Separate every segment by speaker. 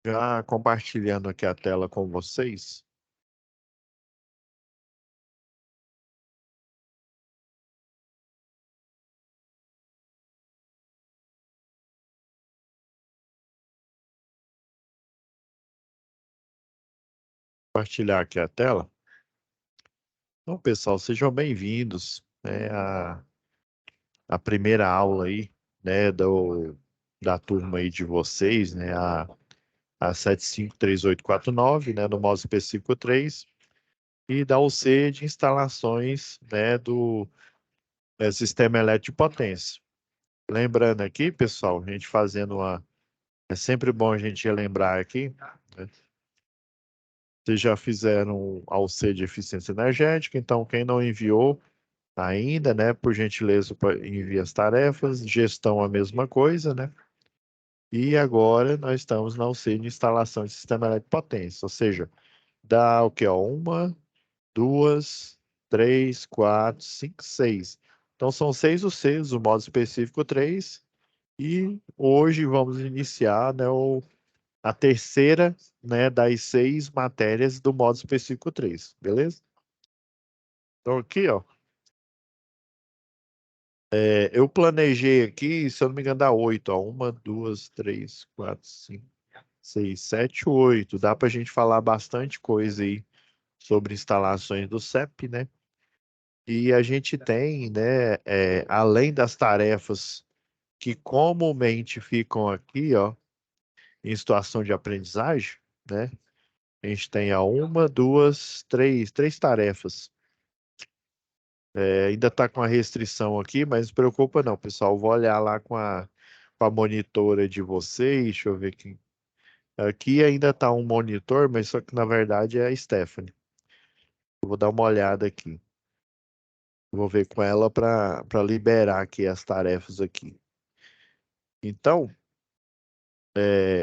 Speaker 1: Já compartilhando aqui a tela com vocês. Compartilhar aqui a tela. Então, pessoal, sejam bem-vindos, né, à primeira aula aí, né, da turma aí de vocês, né, a 753849, né, do módulo específico 3, e da UC de instalações, né, do sistema elétrico de potência. Lembrando aqui, pessoal, a gente fazendo uma. É sempre bom a gente relembrar aqui, né? Vocês já fizeram ao C de eficiência energética, então quem não enviou ainda, né, por gentileza, envie as tarefas, gestão a mesma coisa, né? E agora nós estamos na UC de instalação de sistema elétrico de potência, ou seja, dá o que, ó, uma, duas, três, quatro, cinco, seis. Então são seis UCs, o modo específico 3, e hoje vamos iniciar, né, a terceira, né, das seis matérias do modo específico 3, beleza? Então aqui, ó, eu planejei aqui, se eu não me engano, dá oito, ó, uma, duas, três, quatro, cinco, seis, sete, oito. Dá para a gente falar bastante coisa aí sobre instalações do CEP, né? E a gente tem, né, além das tarefas que comumente ficam aqui, ó, em situação de aprendizagem, né? A gente tem a uma, duas, três tarefas. Ainda está com a restrição aqui, mas não se preocupa não, pessoal. Vou olhar lá com a monitora de vocês. Deixa eu ver aqui. Aqui ainda está um monitor, mas só que na verdade é a Stephanie. Eu vou dar uma olhada aqui. Vou ver com ela para liberar aqui as tarefas aqui. Então,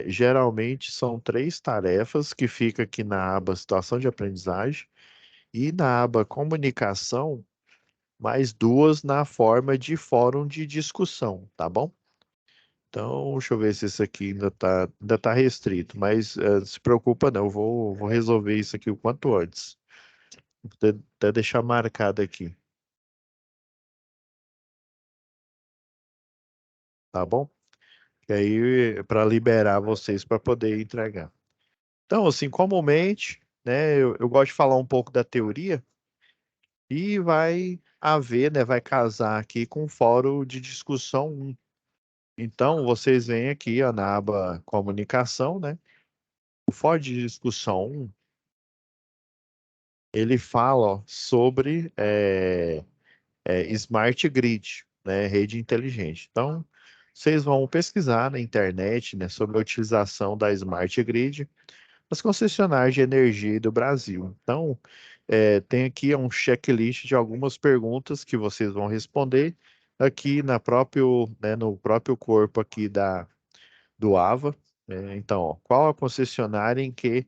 Speaker 1: geralmente são três tarefas que fica aqui na aba situação de aprendizagem e na aba comunicação, mais duas na forma de fórum de discussão, tá bom? Então, deixa eu ver se isso aqui ainda tá restrito, mas não se preocupa não, eu vou resolver isso aqui o quanto antes. Vou até deixar marcado aqui, tá bom? E aí, para liberar vocês para poder entregar. Então, assim, comumente, né, eu gosto de falar um pouco da teoria e vai haver, né, vai casar aqui com o fórum de discussão 1. Então, vocês vêm aqui, ó, na aba comunicação, né? O fórum de discussão 1, ele fala, ó, sobre Smart Grid, né, rede inteligente. Então, vocês vão pesquisar na internet, né, sobre a utilização da Smart Grid nas concessionárias de energia do Brasil. Então, tem aqui um checklist de algumas perguntas que vocês vão responder aqui né, no próprio corpo aqui do AVA. Então, ó, qual a concessionária em que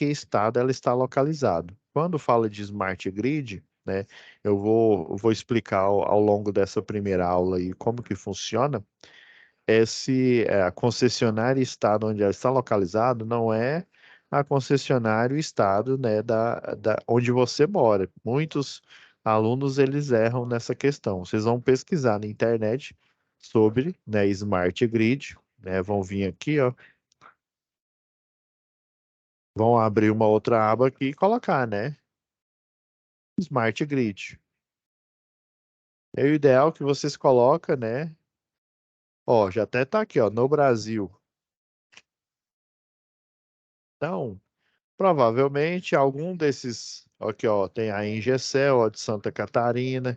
Speaker 1: estado ela está localizada? Quando fala de Smart Grid, né, eu vou explicar ao longo dessa primeira aula aí como que funciona. Se a concessionária estado onde ela está localizada não é a concessionária o estado, né, onde você mora. Muitos alunos eles erram nessa questão. Vocês vão pesquisar na internet sobre, né, Smart Grid, né, vão vir aqui, ó, vão abrir uma outra aba aqui e colocar, né, Smart Grid. É o ideal que vocês colocam, né, ó, já até tá aqui, ó, no Brasil. Então, provavelmente algum desses, aqui ó, tem a Ingecel, ó, de Santa Catarina.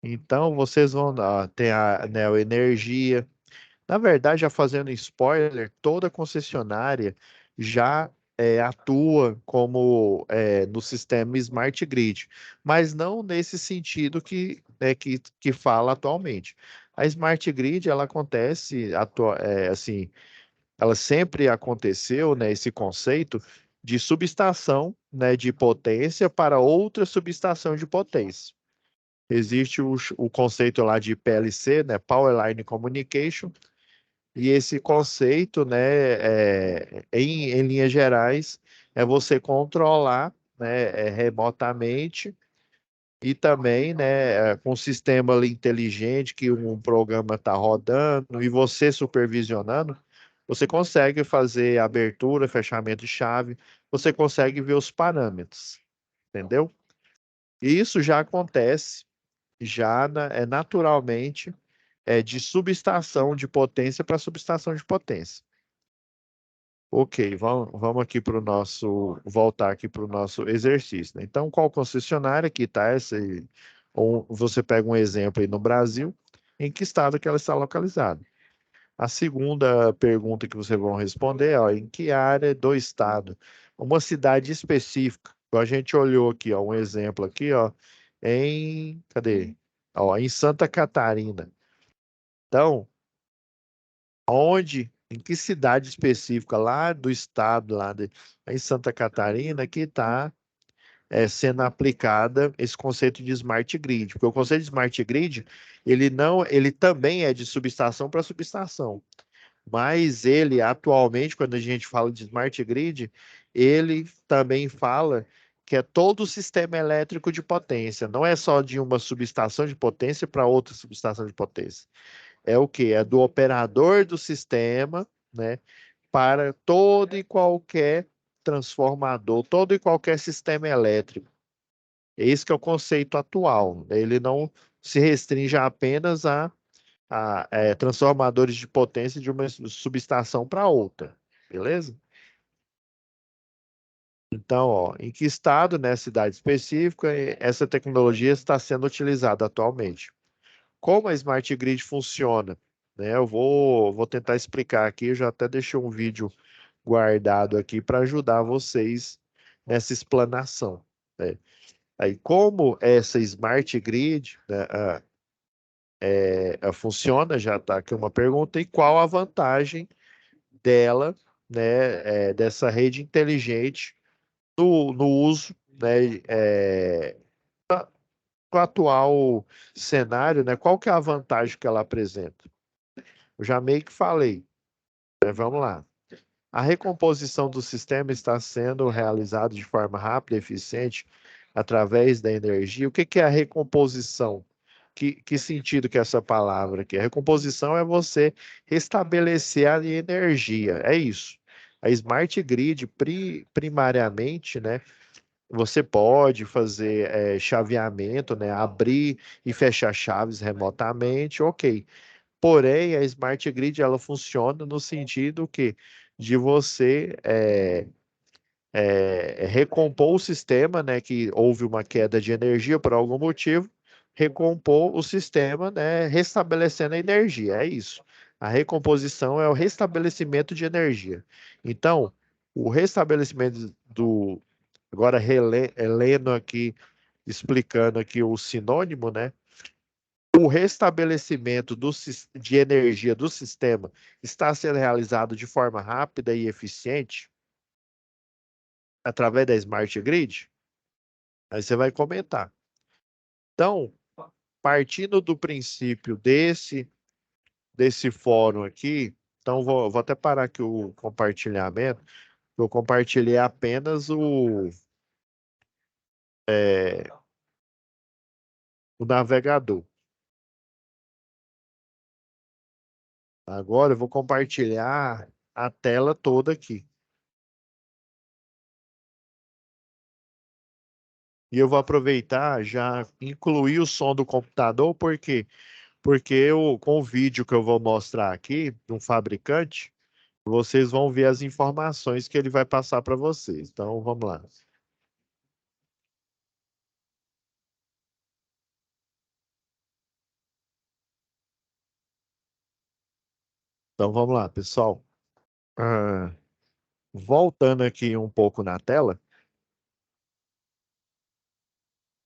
Speaker 1: Então vocês vão, tem a Neo Energia. Na verdade, já fazendo spoiler, toda concessionária já atua como no sistema Smart Grid, mas não nesse sentido que fala atualmente. A Smart Grid ela acontece assim, ela sempre aconteceu, né, esse conceito de subestação, né, de potência para outra subestação de potência. Existe o conceito lá de PLC, né, Power Line Communication, E esse conceito, né, em linhas gerais, é você controlar, né, remotamente e também, né, com um sistema ali inteligente que um programa está rodando e você supervisionando, você consegue fazer abertura, fechamento de chave, você consegue ver os parâmetros, entendeu? E isso já acontece, naturalmente, de subestação de potência para subestação de potência. Ok, vamos aqui para o nosso, voltar aqui para o nosso exercício, né? Então, qual concessionária que está ou você pega um exemplo aí no Brasil, em que estado que ela está localizada? A segunda pergunta que vocês vão responder é, ó, em que área do estado? Uma cidade específica. Então, a gente olhou aqui, ó, um exemplo aqui, ó, cadê? Ó, em Santa Catarina. Então, onde, em que cidade específica lá do estado, em Santa Catarina, que está sendo aplicada esse conceito de smart grid? Porque o conceito de smart grid, ele não, ele também é de subestação para subestação, mas ele atualmente, quando a gente fala de smart grid, ele também fala que é todo o sistema elétrico de potência, não é só de uma subestação de potência para outra subestação de potência. É o que? É do operador do sistema, né, para todo e qualquer transformador, todo e qualquer sistema elétrico. Esse que é o conceito atual. Ele não se restringe apenas a transformadores de potência de uma subestação para outra, beleza? Então, ó, em que estado, né, cidade específica, essa tecnologia está sendo utilizada atualmente? Como a Smart Grid funciona, né? Eu vou tentar explicar aqui, eu já até deixei um vídeo guardado aqui para ajudar vocês nessa explanação, né? Aí, como essa Smart Grid, né, funciona, já está aqui uma pergunta, e qual a vantagem dela, né, dessa rede inteligente no uso, né, com o atual cenário, né, qual que é a vantagem que ela apresenta? Eu já meio que falei, né, vamos lá. A recomposição do sistema está sendo realizada de forma rápida e eficiente através da energia. O que que é a recomposição? Que sentido que é essa palavra aqui? A recomposição é você restabelecer a energia, é isso. A Smart Grid, primariamente, né, você pode fazer chaveamento, né, abrir e fechar chaves remotamente, ok. Porém, a Smart Grid ela funciona no sentido que de você recompor o sistema, né, que houve uma queda de energia por algum motivo, recompor o sistema, né, restabelecendo a energia. É isso. A recomposição é o restabelecimento de energia. Então, o restabelecimento agora lendo aqui, explicando aqui o sinônimo, né? O restabelecimento de energia do sistema está sendo realizado de forma rápida e eficiente através da Smart Grid? Aí você vai comentar. Então, partindo do princípio desse fórum aqui, então vou até parar aqui o compartilhamento. Eu compartilhei apenas o navegador. Agora eu vou compartilhar a tela toda aqui. E eu vou aproveitar já incluir o som do computador, por quê? Porque com o vídeo que eu vou mostrar aqui, de um fabricante, vocês vão ver as informações que ele vai passar para vocês. Então, vamos lá. Então, vamos lá, pessoal. Ah, voltando aqui um pouco na tela.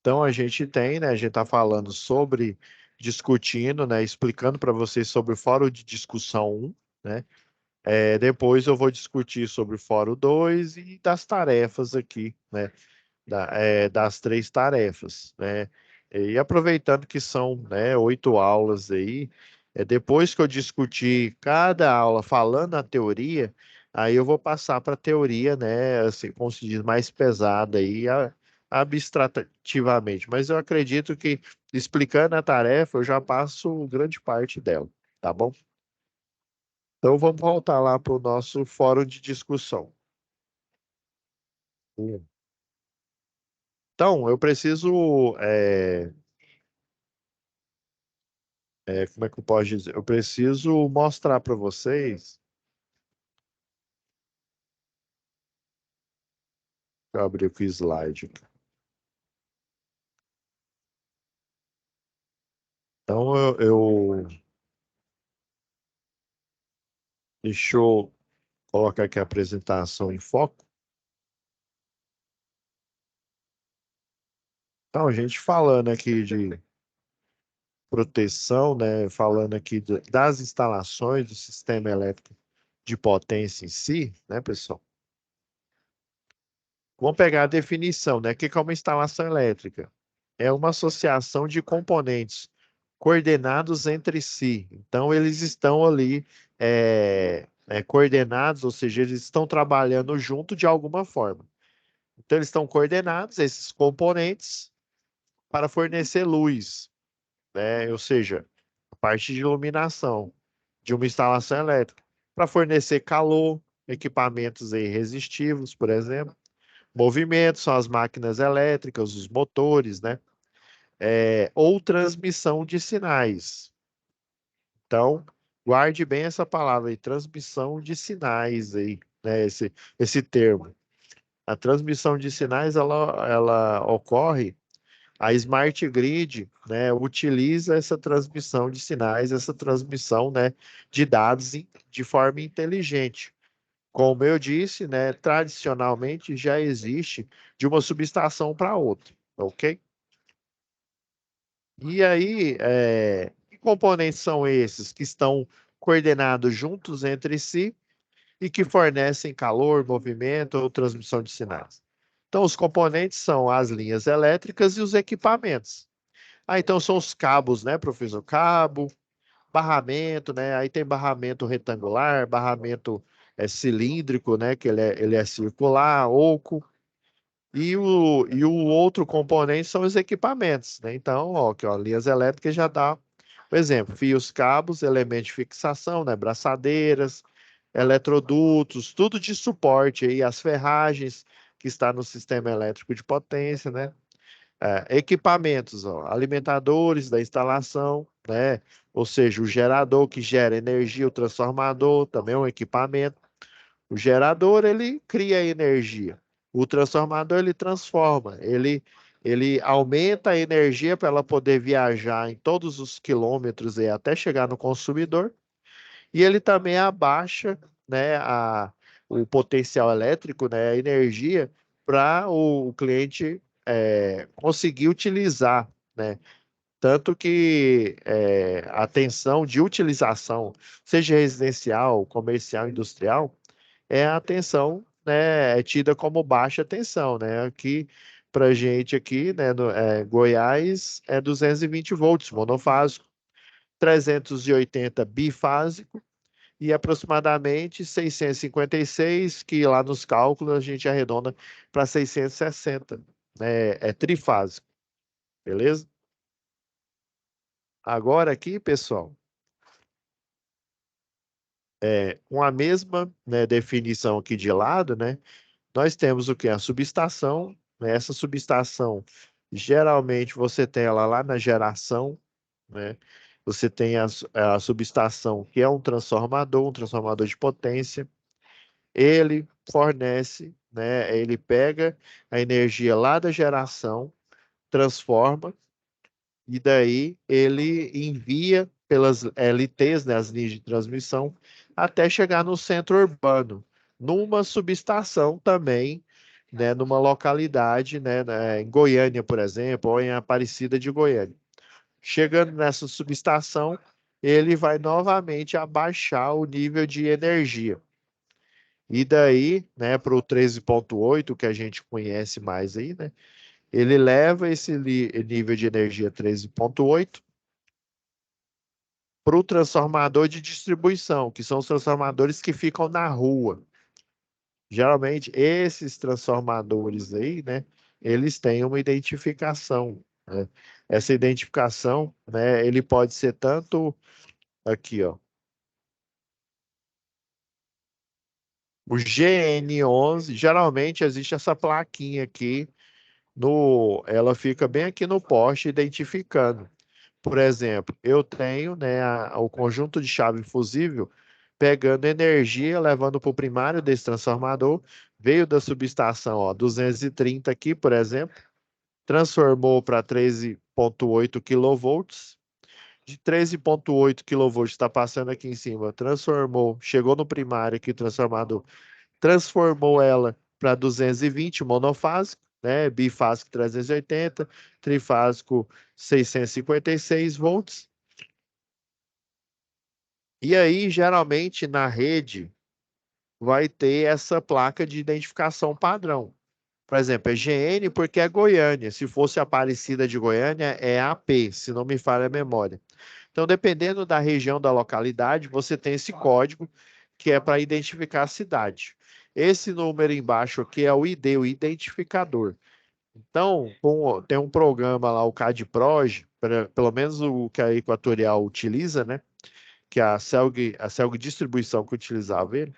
Speaker 1: Então, a gente tem, né? A gente está falando sobre, discutindo, né? Explicando para vocês sobre o Fórum de Discussão 1, né? Depois eu vou discutir sobre o Fórum 2 e das tarefas aqui, né? Das três tarefas, né? E aproveitando que são, né, 8 aulas aí, Depois que eu discutir cada aula falando a teoria, aí eu vou passar para a teoria, né, assim, como se diz, mais pesada aí, abstrativamente. Mas eu acredito que explicando a tarefa, eu já passo grande parte dela, tá bom? Então vamos voltar lá para o nosso fórum de discussão. Então, eu preciso, como é que eu posso dizer? Eu preciso mostrar para vocês. Deixa eu abrir aqui o slide. Então, deixa eu colocar aqui a apresentação em foco. Então, a gente falando aqui de proteção, né? Falando aqui das instalações do sistema elétrico de potência em si, né, pessoal? Vamos pegar a definição, né? O que é uma instalação elétrica? É uma associação de componentes coordenados entre si. Então, eles estão ali coordenados, ou seja, eles estão trabalhando junto de alguma forma. Então, eles estão coordenados, esses componentes, para fornecer luz, né? Ou seja, a parte de iluminação de uma instalação elétrica, para fornecer calor, equipamentos aí resistivos, por exemplo. Movimento são as máquinas elétricas, os motores, né? Ou transmissão de sinais. Então, guarde bem essa palavra aí, transmissão de sinais aí, né? Esse termo. A transmissão de sinais, ela ocorre, a Smart Grid, né, utiliza essa transmissão de sinais, essa transmissão, né, de dados de forma inteligente. Como eu disse, né, tradicionalmente já existe de uma subestação para outra, ok? E aí, que componentes são esses que estão coordenados juntos entre si e que fornecem calor, movimento ou transmissão de sinais? Então, os componentes são as linhas elétricas e os equipamentos. Ah, então são os cabos, né, professor? Cabo, barramento, né? Aí tem barramento retangular, barramento cilíndrico, né? Que ele é circular, oco. E o outro componente são os equipamentos, né? Então, ó, aqui, ó, linhas elétricas já dá um exemplo: fios, cabos, elementos de fixação, né? Braçadeiras, eletrodutos, tudo de suporte aí, as ferragens que está no sistema elétrico de potência, né? Equipamentos, ó, alimentadores da instalação, né? Ou seja, o gerador que gera energia, o transformador também é um equipamento. O gerador, ele cria energia. O transformador, ele transforma. Ele aumenta a energia para ela poder viajar em todos os quilômetros e até chegar no consumidor. E ele também abaixa, né, o potencial elétrico, né, a energia, para o cliente conseguir utilizar, né? Tanto que a tensão de utilização, seja residencial, comercial, industrial, é a tensão, né, é tida como baixa tensão, né? Aqui, para gente aqui, né, no Goiás, é 220 volts monofásico, 380 bifásico e aproximadamente 656, que lá nos cálculos a gente arredonda para 660, né? É trifásico, beleza? Agora aqui, pessoal, com a mesma, né, definição aqui de lado, né? Nós temos o que? A subestação, né? Essa subestação, geralmente você tem ela lá na geração, né? Você tem a subestação, que é um transformador de potência. Ele fornece, né? Ele pega a energia lá da geração, transforma, e daí ele envia pelas LTs, né, as linhas de transmissão, até chegar no centro urbano, numa subestação também, né, numa localidade, em Goiânia, por exemplo, ou em Aparecida de Goiânia. Chegando nessa subestação, ele vai novamente abaixar o nível de energia. E daí, né, para o 13.8, que a gente conhece mais aí, né, ele leva esse nível de energia 13.8 para o transformador de distribuição, que são os transformadores que ficam na rua. Geralmente, esses transformadores aí, né, eles têm uma identificação, né? Essa identificação, né, ele pode ser tanto aqui, ó, o GN11, geralmente existe essa plaquinha aqui ela fica bem aqui no poste identificando. Por exemplo, eu tenho, né, o conjunto de chave fusível pegando energia, levando para o primário desse transformador, veio da subestação, ó, 230 aqui, por exemplo, transformou para 13,8 kV. De 13,8 kV está passando aqui em cima, transformou, chegou no primário aqui, transformador, transformou ela para 220 monofásico, né? Bifásico 380, trifásico 656 volts. E aí, geralmente, na rede, vai ter essa placa de identificação padrão. Por exemplo, é GN porque é Goiânia. Se fosse Aparecida de Goiânia, é AP, se não me falha a memória. Então, dependendo da região da localidade, você tem esse código que é para identificar a cidade. Esse número embaixo aqui é o ID, o identificador. Então, tem um programa lá, o CADPROG, pelo menos o que a Equatorial utiliza, né? Que é a Celg Distribuição que utilizava ele.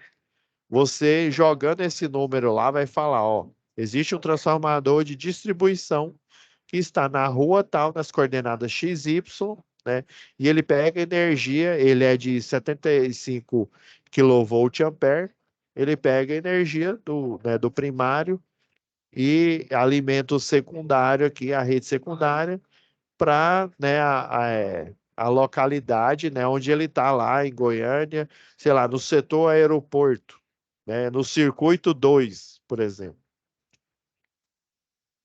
Speaker 1: Você jogando esse número lá vai falar, ó, existe um transformador de distribuição que está na rua tal, nas coordenadas x, y, né? E ele pega energia, ele é de 75 kVA, ele pega energia do primário e alimenta o secundário aqui, a rede secundária, para, né, a localidade, né, onde ele está lá em Goiânia, sei lá, no setor aeroporto, né, no circuito 2, por exemplo.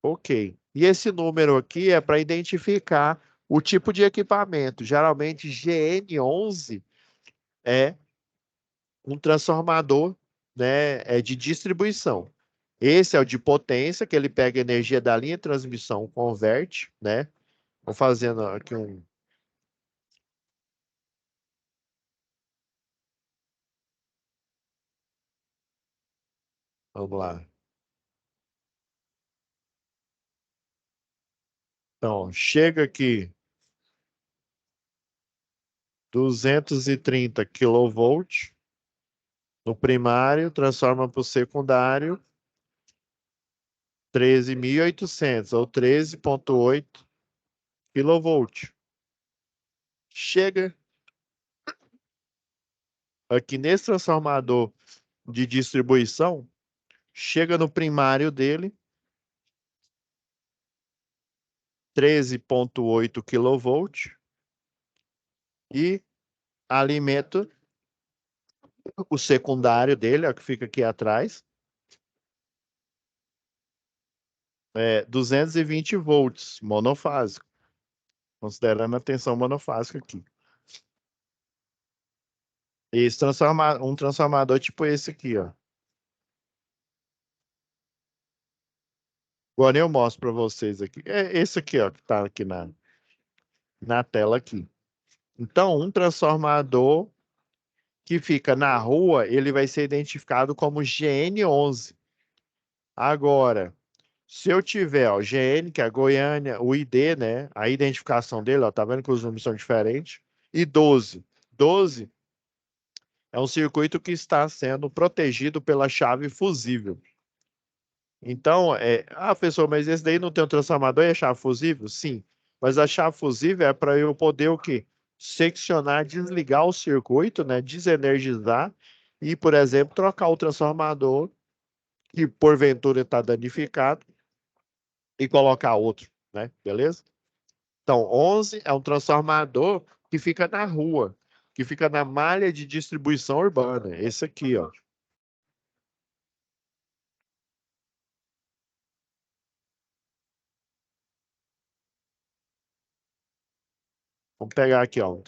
Speaker 1: Ok. E esse número aqui é para identificar o tipo de equipamento. Geralmente GN11 é um transformador, né, de distribuição. Esse é o de potência, que ele pega energia da linha de transmissão, converte, né? Vou fazendo aqui um. Vamos lá. Então, chega aqui 230 kV no primário, transforma para o secundário 13.800 ou 13,8 kV. Chega aqui nesse transformador de distribuição, chega no primário dele 13,8 kV e alimenta o secundário dele, ó, que fica aqui atrás, 220 volts, monofásico, considerando a tensão monofásica aqui. Esse um transformador tipo esse aqui, ó. Agora eu mostro para vocês aqui. É esse aqui, ó, que está aqui na tela aqui. Então, um transformador que fica na rua, ele vai ser identificado como GN11. Agora, se eu tiver, ó, GN, que é a Goiânia, o ID, né? A identificação dele, ó, tá vendo que os números são diferentes? E 12. 12 é um circuito que está sendo protegido pela chave fusível. Então, professor, mas esse daí não tem um transformador e é chave fusível? Sim, mas a chave fusível é para eu poder o quê? Seccionar, desligar o circuito, né? Desenergizar e, por exemplo, trocar o transformador que porventura está danificado e colocar outro, né? Beleza? Então, 11 é um transformador que fica na rua, que fica na malha de distribuição urbana. Esse aqui, ó. Vamos pegar aqui, ó.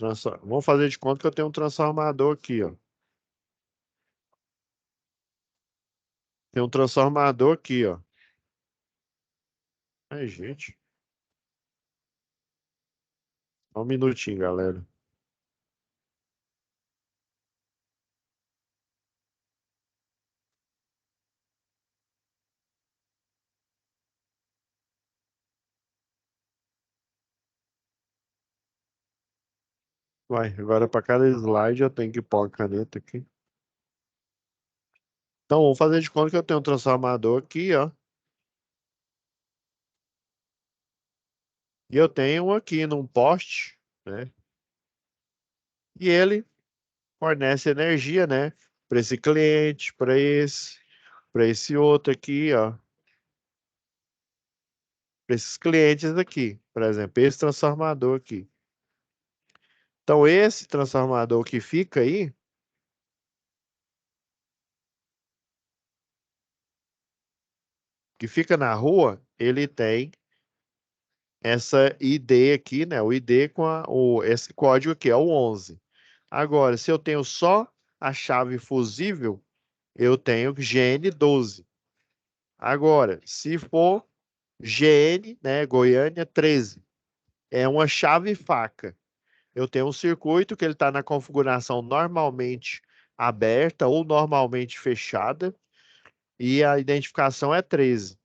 Speaker 1: Vamos fazer de conta que eu tenho um transformador aqui, ó. Tem um transformador aqui, ó. Ai, gente. Só um minutinho, galera. Vai, agora para cada slide eu tenho que pôr a caneta aqui. Então, vamos fazer de conta que eu tenho um transformador aqui, ó. E eu tenho um aqui num poste, né? E ele fornece energia, né? Para esse cliente, para esse outro aqui, ó. Para esses clientes aqui, por exemplo, esse transformador aqui. Então, esse transformador que fica na rua, ele tem essa ID aqui, né? O ID com esse código aqui, é o 11. Agora, se eu tenho só a chave fusível, eu tenho GN12. Agora, se for GN, né, Goiânia 13, é uma chave faca. Eu tenho um circuito que ele está na configuração normalmente aberta ou normalmente fechada e a identificação é 13.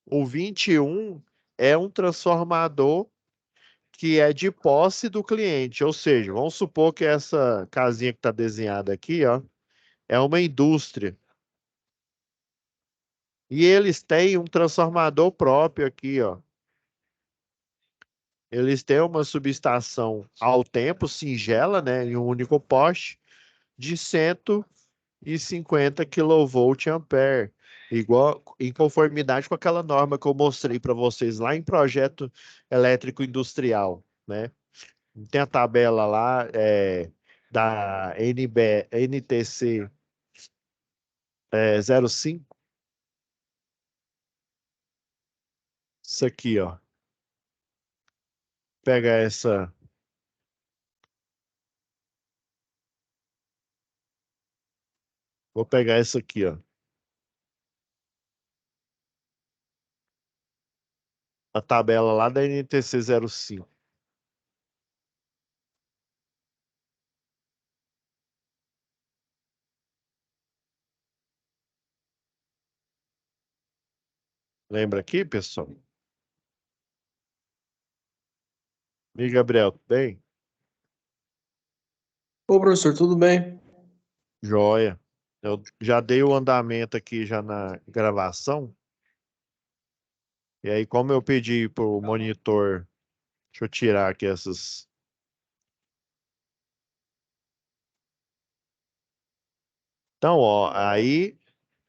Speaker 1: O 21 é um transformador que é de posse do cliente, ou seja, vamos supor que essa casinha que está desenhada aqui, ó, é uma indústria. E eles têm um transformador próprio aqui, ó. Eles têm uma subestação ao tempo, singela, né, em um único poste, de 150 kVA, igual em conformidade com aquela norma que eu mostrei para vocês lá em projeto elétrico industrial, né? Tem a tabela lá da NTC 05, isso aqui, ó. Pega essa, vou pegar essa aqui, ó. A tabela lá da NTC 05. Lembra aqui, pessoal? E Gabriel, tudo bem?
Speaker 2: Ô, professor, tudo bem?
Speaker 1: Joia. Eu já dei o andamento aqui já na gravação. E aí, como eu pedi pro monitor, deixa eu tirar aqui essas. Então, ó, aí,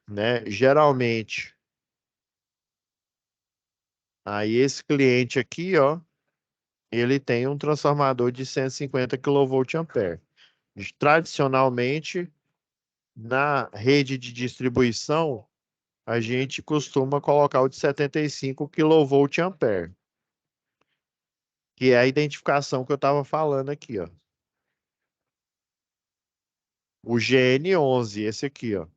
Speaker 1: né, geralmente, aí esse cliente aqui, ó, ele tem um transformador de 150 kVA. Tradicionalmente, na rede de distribuição, a gente costuma colocar o de 75 kVA, que é a identificação que eu estava falando aqui, ó. O GN11, esse aqui, ó.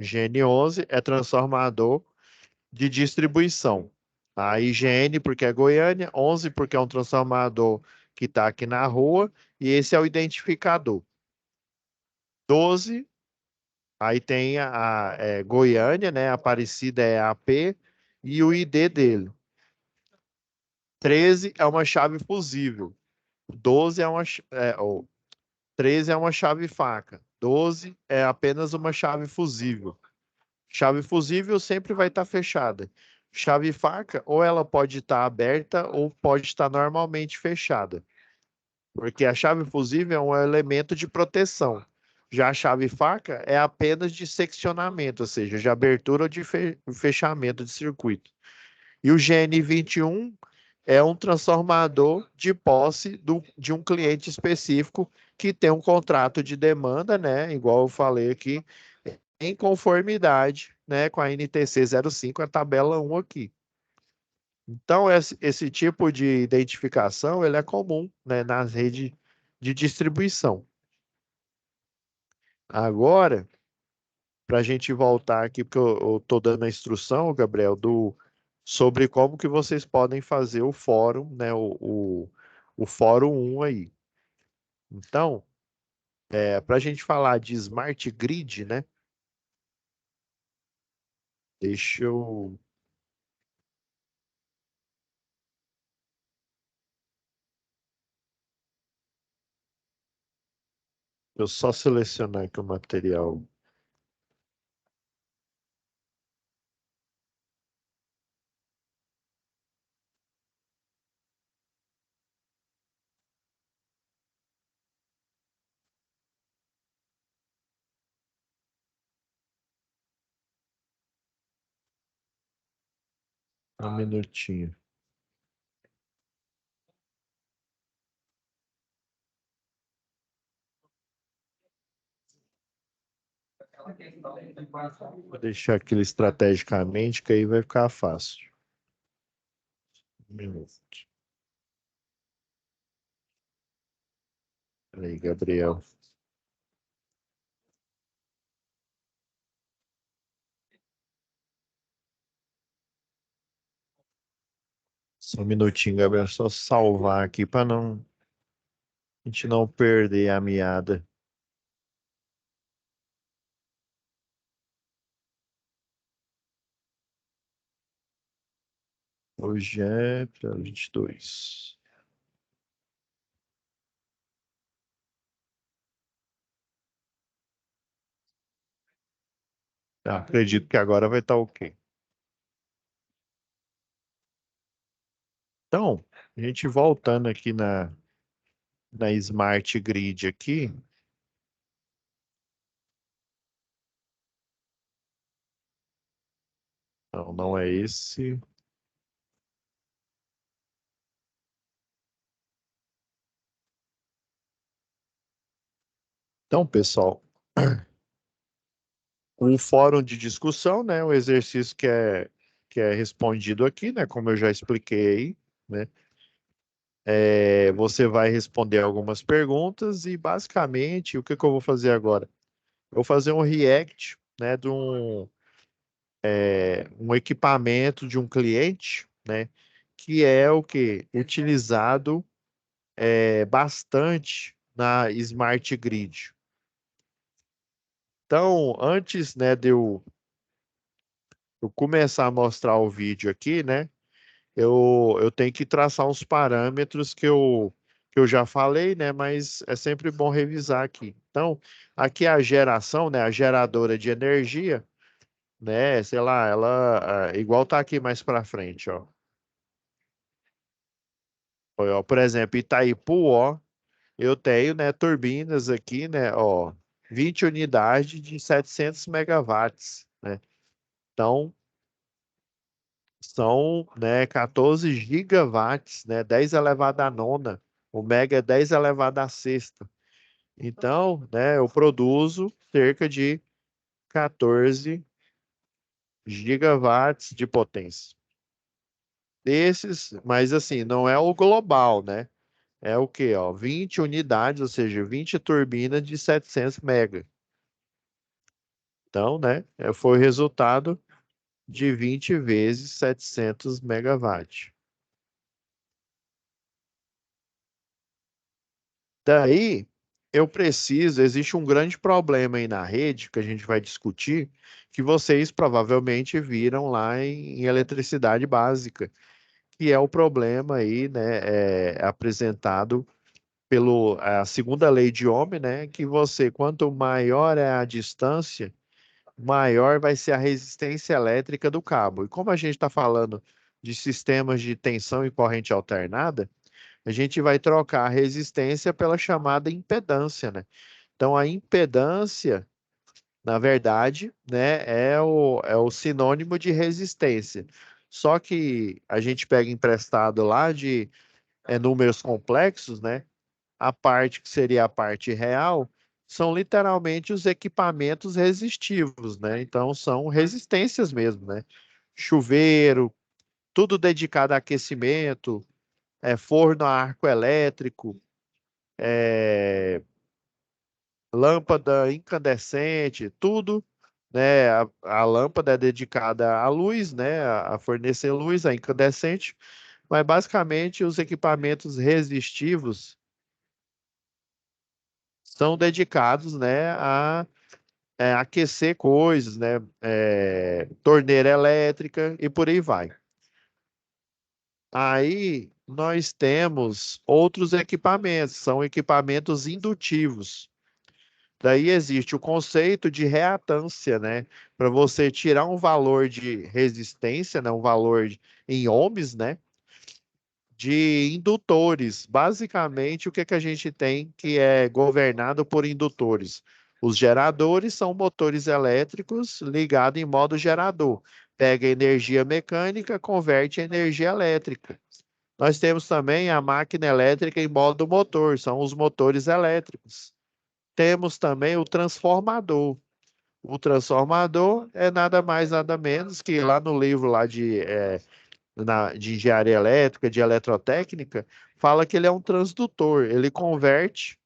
Speaker 1: GN11 é transformador de distribuição. A IGN porque é Goiânia, 11 porque é um transformador que está aqui na rua, e esse é o identificador. 12, aí tem Goiânia, né? Aparecida é AP e o ID dele. 13 é uma chave fusível. 12 é uma, 13 é uma chave faca. 12 é apenas uma chave fusível. Chave fusível sempre vai estar fechada. Chave faca, ou ela pode estar aberta ou pode estar normalmente fechada. Porque a chave fusível é um elemento de proteção. Já a chave faca é apenas de seccionamento, ou seja, de abertura ou de fechamento de circuito. E o GN21 é um transformador de posse de um cliente específico que tem um contrato de demanda, né? Igual eu falei aqui, em conformidade, né, com a NTC 05, a tabela 1 aqui. Então, esse tipo de identificação ele é comum, né, nas redes de distribuição. Agora, para a gente voltar aqui, porque eu estou dando a instrução, Gabriel, sobre como que vocês podem fazer o fórum, né, o fórum 1 aí. Então, para a gente falar de Smart Grid, né, deixa eu... Eu só selecionar aqui o material. Um minutinho. Vou deixar aquilo estrategicamente, que aí vai ficar fácil. Um minuto. Aí, Gabriel. Só um minutinho, Gabriel. Só salvar aqui para a gente não perder a meada. Hoje é dia 22. Acredito que agora vai estar ok. Então, a gente voltando aqui na Smart Grid aqui. Não, não é esse. Então, pessoal, um fórum de discussão, né? Um exercício que é respondido aqui, né? Como eu já expliquei aí, né? Você vai responder algumas perguntas e, basicamente, o que que eu vou fazer agora? Eu vou fazer um react, né? Um equipamento de um cliente, né? Que é o que? Utilizado bastante na Smart Grid. Então, antes, né, de eu começar a mostrar o vídeo aqui, né? Eu tenho que traçar uns parâmetros que eu já falei, né? Mas é sempre bom revisar aqui. Então, aqui é a geração, né? A geradora de energia, né? Sei lá, ela igual tá aqui mais para frente, ó. Ó, por exemplo, Itaipu, ó, eu tenho, né, turbinas aqui, né, ó, 20 unidades de 700 megawatts, né? Então, são, né, 14 gigawatts, né, 10 elevado à nona. O mega é 10 elevado à sexta. Então, né, eu produzo cerca de 14 gigawatts de potência. Desses, mas assim, não é o global, né? É o quê, ó? 20 unidades, ou seja, 20 turbinas de 700 mega. Então, né, foi o resultado de 20 vezes 700 megawatts. Daí, eu preciso, existe um grande problema aí na rede que a gente vai discutir, que vocês provavelmente viram lá em eletricidade básica, que é o problema aí, né, apresentado pelo a segunda lei de Ohm, né, que você, quanto maior é a distância, maior vai ser a resistência elétrica do cabo. E como a gente está falando de sistemas de tensão e corrente alternada, a gente vai trocar a resistência pela chamada impedância, né? Então, a impedância, na verdade, né, é o sinônimo de resistência. Só que a gente pega emprestado lá de números complexos, né? A parte que seria a parte real são literalmente os equipamentos resistivos, né? Então, são resistências mesmo, né? Chuveiro, tudo dedicado a aquecimento, forno a arco elétrico, é, lâmpada incandescente, tudo, né? A lâmpada é dedicada à luz, né? A fornecer luz, a incandescente, mas basicamente os equipamentos resistivos são dedicados, né? A aquecer coisas, né? Torneira elétrica e por aí vai. Aí nós temos outros equipamentos, são equipamentos indutivos. Daí existe o conceito de reatância, né? Para você tirar um valor de resistência, né? Um valor em ohms, né? De indutores. Basicamente, o que que a gente tem que é governado por indutores? Os geradores são motores elétricos ligados em modo gerador. Pega energia mecânica, converte em energia elétrica. Nós temos também a máquina elétrica em modo motor, são os motores elétricos. Temos também o transformador. O transformador é nada mais, nada menos que lá no livro lá de engenharia elétrica, de eletrotécnica, fala que ele é um transdutor. Ele converte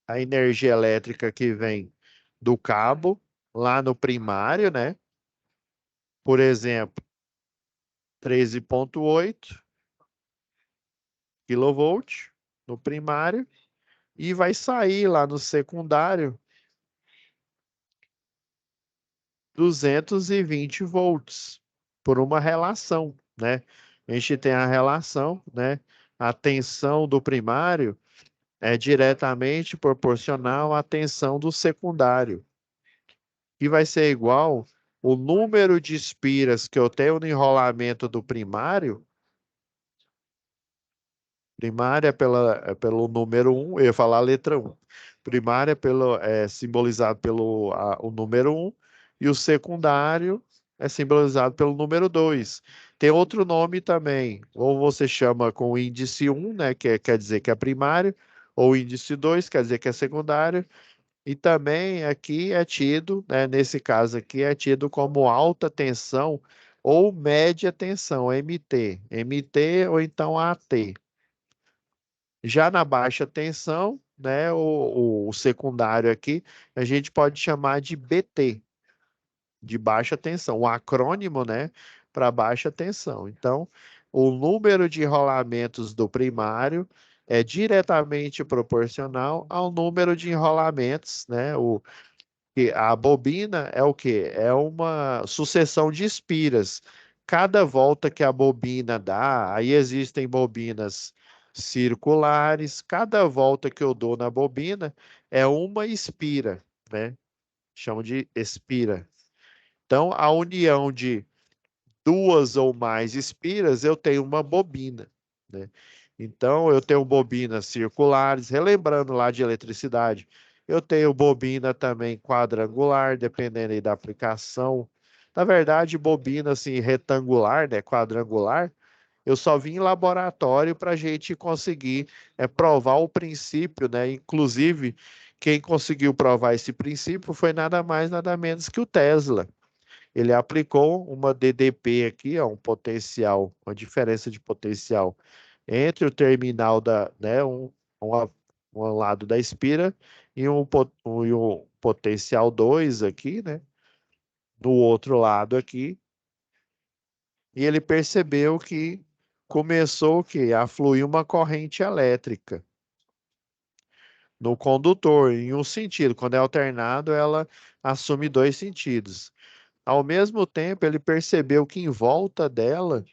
Speaker 1: a energia elétrica que vem do cabo lá no primário, né? Por exemplo, 13,8 kV no primário e vai sair lá no secundário 220 volts por uma relação, né? A gente tem a relação, né? A tensão do primário é diretamente proporcional à tensão do secundário, que vai ser igual o número de espiras que eu tenho no enrolamento do primário. Primária é pelo número um, eu ia falar a letra um. Primária é simbolizado pelo o número um e o secundário é simbolizado pelo número 2. Tem outro nome também, ou você chama com índice um, né, quer dizer que é primário, ou índice 2, quer dizer que é secundário, e também aqui é tido, né, nesse caso aqui, é tido como alta tensão ou média tensão, MT. MT ou então AT. Já na baixa tensão, né, o secundário aqui, a gente pode chamar de BT, de baixa tensão, o acrônimo, né, para baixa tensão. Então, o número de enrolamentos do primário é diretamente proporcional ao número de enrolamentos, né, que a bobina é o quê? É uma sucessão de espiras. Cada volta que a bobina dá, aí existem bobinas circulares, cada volta que eu dou na bobina é uma espira, né? Chamam de espira. Então, a união de duas ou mais espiras, eu tenho uma bobina, né? Então, eu tenho bobinas circulares, relembrando lá de eletricidade, eu tenho bobina também quadrangular, dependendo aí da aplicação. Na verdade, bobina assim retangular, né, quadrangular, eu só vim em laboratório para a gente conseguir provar o princípio, né? Inclusive, quem conseguiu provar esse princípio foi nada mais, nada menos que o Tesla. Ele aplicou uma DDP aqui, ó, um potencial, uma diferença de potencial entre o terminal né, um, um lado da espira e um potencial 2 aqui, né, do outro lado aqui, e ele percebeu que começou o quê? A fluir uma corrente elétrica no condutor, em um sentido. Quando é alternado, ela assume dois sentidos. Ao mesmo tempo, ele percebeu que em volta dela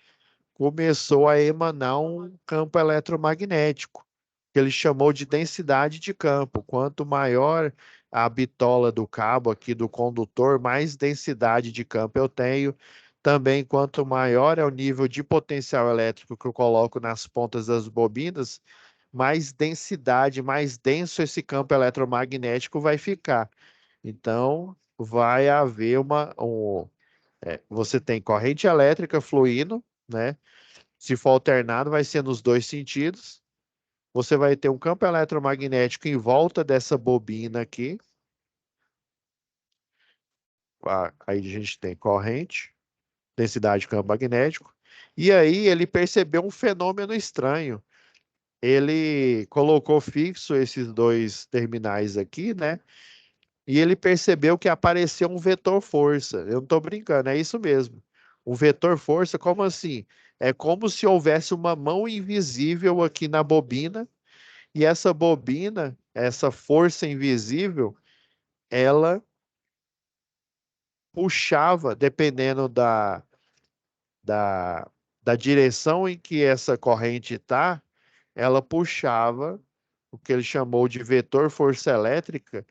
Speaker 1: começou a emanar um campo eletromagnético, que ele chamou de densidade de campo. Quanto maior a bitola do cabo aqui do condutor, mais densidade de campo eu tenho. Também, quanto maior é o nível de potencial elétrico que eu coloco nas pontas das bobinas, mais densidade, mais denso esse campo eletromagnético vai ficar. Então, vai haver você tem corrente elétrica fluindo, né? Se for alternado, vai ser nos dois sentidos. Você vai ter um campo eletromagnético em volta dessa bobina aqui. Aí a gente tem corrente, densidade de campo magnético. E aí ele percebeu um fenômeno estranho. Ele colocou fixo esses dois terminais aqui, né? E ele percebeu que apareceu um vetor força. Eu não estou brincando, é isso mesmo. Um vetor força, como assim? É como se houvesse uma mão invisível aqui na bobina, e essa bobina, essa força invisível, ela puxava, dependendo da, da direção em que essa corrente está, ela puxava o que ele chamou de vetor força elétrica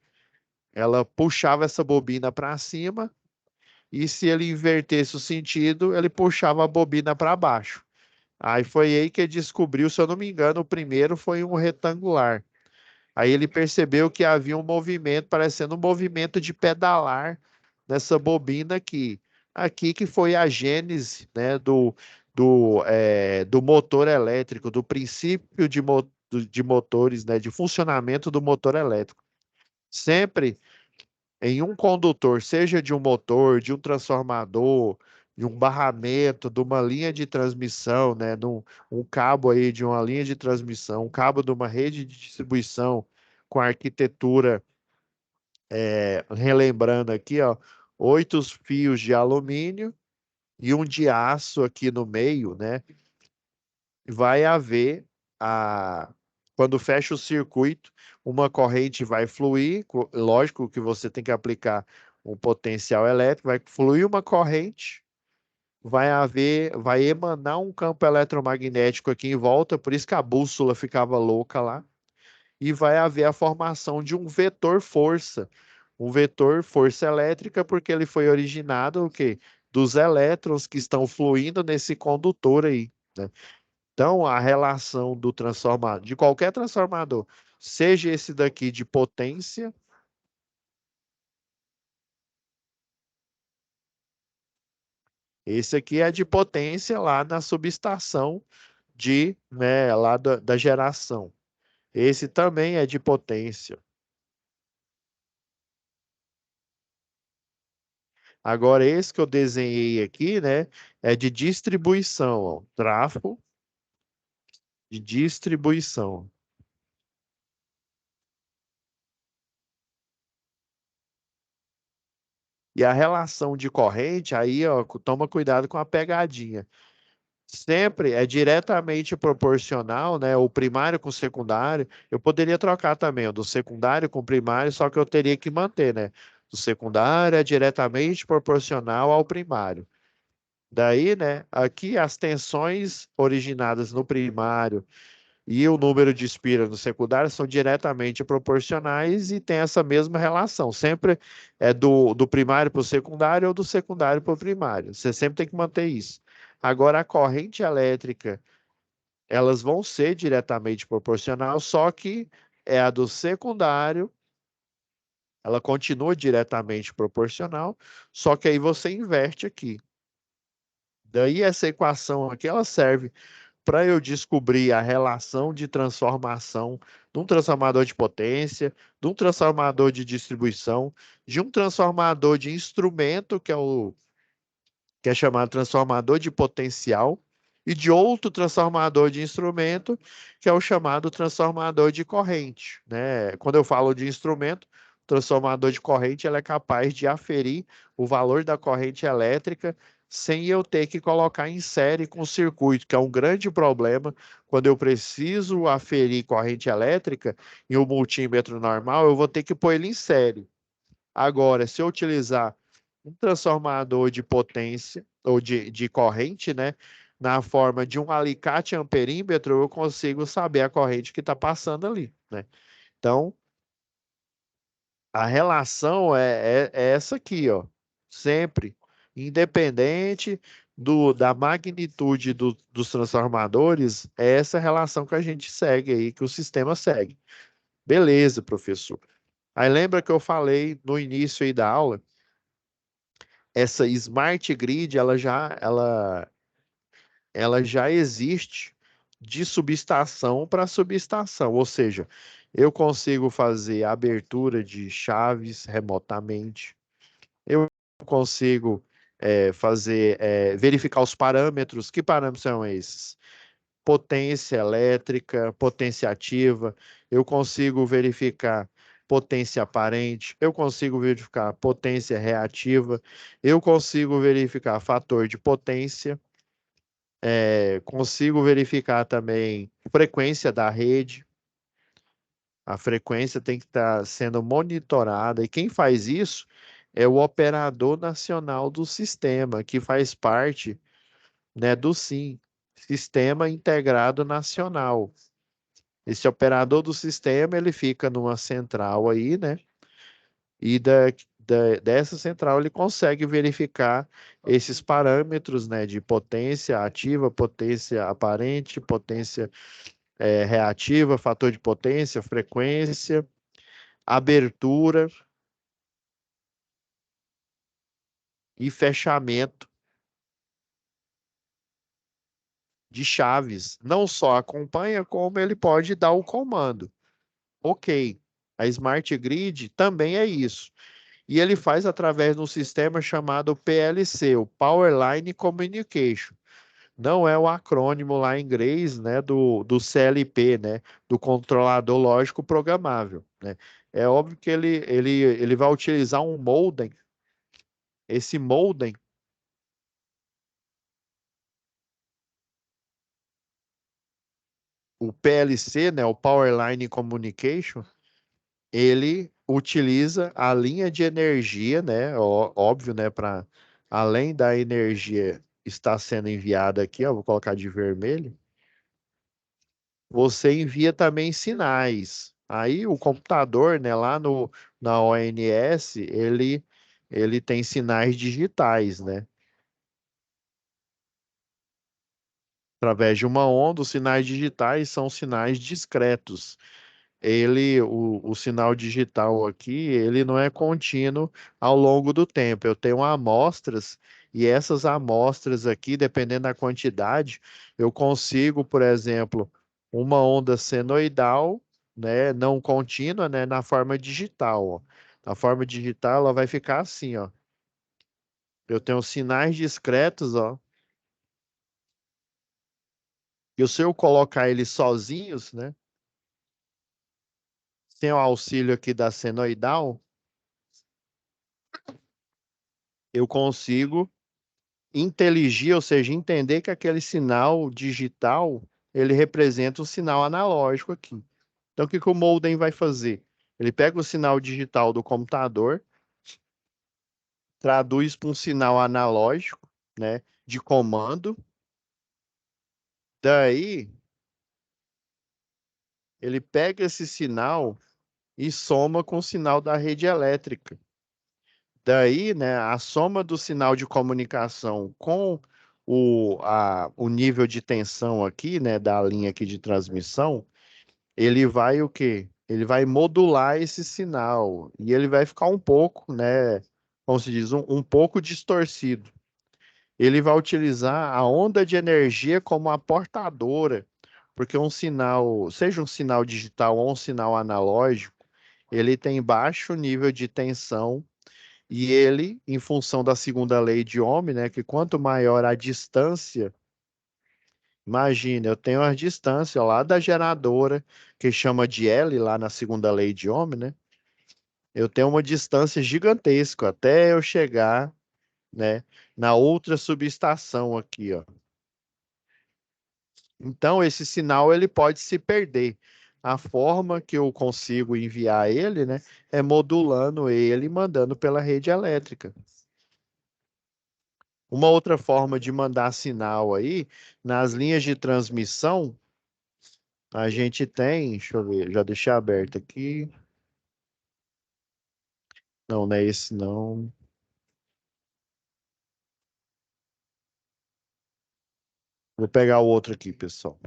Speaker 1: ela puxava essa bobina para cima e se ele invertesse o sentido, ele puxava a bobina para baixo. Aí foi aí que ele descobriu, se eu não me engano, o primeiro foi um retangular. Aí ele percebeu que havia um movimento, parecendo um movimento de pedalar nessa bobina aqui. Aqui que foi a gênese, né, do motor elétrico, do princípio de motores, né, de funcionamento do motor elétrico. Sempre em um condutor, seja de um motor, de um transformador, de um barramento, de uma linha de transmissão, né, um cabo aí de uma linha de transmissão, um cabo de uma rede de distribuição com arquitetura, relembrando aqui, ó, 8 fios de alumínio e um de aço aqui no meio, né? Vai haver a quando fecha o circuito, uma corrente vai fluir, lógico que você tem que aplicar um potencial elétrico, vai fluir uma corrente, vai emanar um campo eletromagnético aqui em volta, por isso que a bússola ficava louca lá, e vai haver a formação de um vetor força elétrica, porque ele foi originado o quê? Dos elétrons que estão fluindo nesse condutor aí, né? Então, a relação do transformador, de qualquer transformador, seja esse daqui de potência, esse aqui é de potência lá na subestação né, lá da geração. Esse também é de potência. Agora, esse que eu desenhei aqui, né, é de distribuição, ó, tráfego de distribuição. E a relação de corrente, aí, ó, toma cuidado com a pegadinha. Sempre é diretamente proporcional, né? O primário com o secundário. Eu poderia trocar também o do secundário com o primário, só que eu teria que manter, né? O secundário é diretamente proporcional ao primário. Daí, né? Aqui as tensões originadas no primário e o número de espiras no secundário são diretamente proporcionais e tem essa mesma relação. Sempre é do primário para o secundário ou do secundário para o primário. Você sempre tem que manter isso. Agora, a corrente elétrica, elas vão ser diretamente proporcional, só que é a do secundário, ela continua diretamente proporcional, só que aí você inverte aqui. Daí essa equação aqui, ela serve para eu descobrir a relação de transformação de um transformador de potência, de um transformador de distribuição, de um transformador de instrumento, que é chamado transformador de potencial, e de outro transformador de instrumento, que é o chamado transformador de corrente, né? Quando eu falo de instrumento, transformador de corrente, ele é capaz de aferir o valor da corrente elétrica sem eu ter que colocar em série com o circuito, que é um grande problema quando eu preciso aferir corrente elétrica em um multímetro normal, eu vou ter que pôr ele em série. Agora, se eu utilizar um transformador de potência ou de corrente, né, na forma de um alicate amperímetro, eu consigo saber a corrente que está passando ali, né? Então, a relação é essa aqui, ó, sempre, independente da magnitude dos transformadores, é essa relação que a gente segue aí, que o sistema segue. Beleza, professor. Aí lembra que eu falei no início aí da aula essa Smart Grid, ela já existe de subestação para subestação, ou seja, eu consigo fazer a abertura de chaves remotamente, eu consigo verificar os parâmetros. Que parâmetros são esses? Potência elétrica, potência ativa, eu consigo verificar potência aparente, eu consigo verificar potência reativa, eu consigo verificar fator de potência, consigo verificar também frequência da rede. A frequência tem que estar sendo monitorada, e quem faz isso é o operador nacional do sistema, que faz parte, né, do SIM, Sistema Integrado Nacional. Esse operador do sistema, ele fica numa central aí, né? e dessa central ele consegue verificar esses parâmetros, né, de potência ativa, potência aparente, potência reativa, fator de potência, frequência, abertura e fechamento de chaves. Não só acompanha, como ele pode dar o comando. Ok. A Smart Grid também é isso. E ele faz através de um sistema chamado PLC, o Power Line Communication. Não é o acrônimo lá em inglês, né, do CLP, né, do controlador lógico programável, né? É óbvio que ele vai utilizar um modem. Esse modem, o PLC, né, o Power Line Communication, ele utiliza a linha de energia, né, óbvio, né, para além da energia estar sendo enviada aqui, ó, vou colocar de vermelho, você envia também sinais. Aí o computador, né, lá no, na ONS, ele tem sinais digitais, né? Através de uma onda, os sinais digitais são sinais discretos. O sinal digital aqui, ele não é contínuo ao longo do tempo. Eu tenho amostras e essas amostras aqui, dependendo da quantidade, eu consigo, por exemplo, uma onda senoidal, né, não contínua, né, na forma digital, ó. Na forma digital, ela vai ficar assim, ó. Eu tenho sinais discretos, ó. E se eu colocar eles sozinhos, né, sem o auxílio aqui da senoidal, eu consigo inteligir, ou seja, entender que aquele sinal digital, ele representa o sinal analógico aqui. Então, o que que o modem vai fazer? Ele pega o sinal digital do computador, traduz para um sinal analógico, né, de comando. Daí, ele pega esse sinal e soma com o sinal da rede elétrica. Daí, né, a soma do sinal de comunicação com o nível de tensão aqui, né, da linha aqui de transmissão, ele vai o quê? Ele vai modular esse sinal e ele vai ficar um pouco, né, como se diz, um pouco distorcido. Ele vai utilizar a onda de energia como a portadora, porque um sinal, seja um sinal digital ou um sinal analógico, ele tem baixo nível de tensão e ele, em função da segunda lei de Ohm, né, que quanto maior a distância, imagina, eu tenho a distância lá da geradora, que chama de L, lá na segunda lei de Ohm, né? Eu tenho uma distância gigantesca até eu chegar, né, na outra subestação aqui, ó. Então, esse sinal ele pode se perder. A forma que eu consigo enviar ele, né, é modulando ele e mandando pela rede elétrica. Uma outra forma de mandar sinal aí, nas linhas de transmissão, a gente tem, deixa eu ver, já deixei aberto aqui. Não, não é esse não. Vou pegar o outro aqui, pessoal.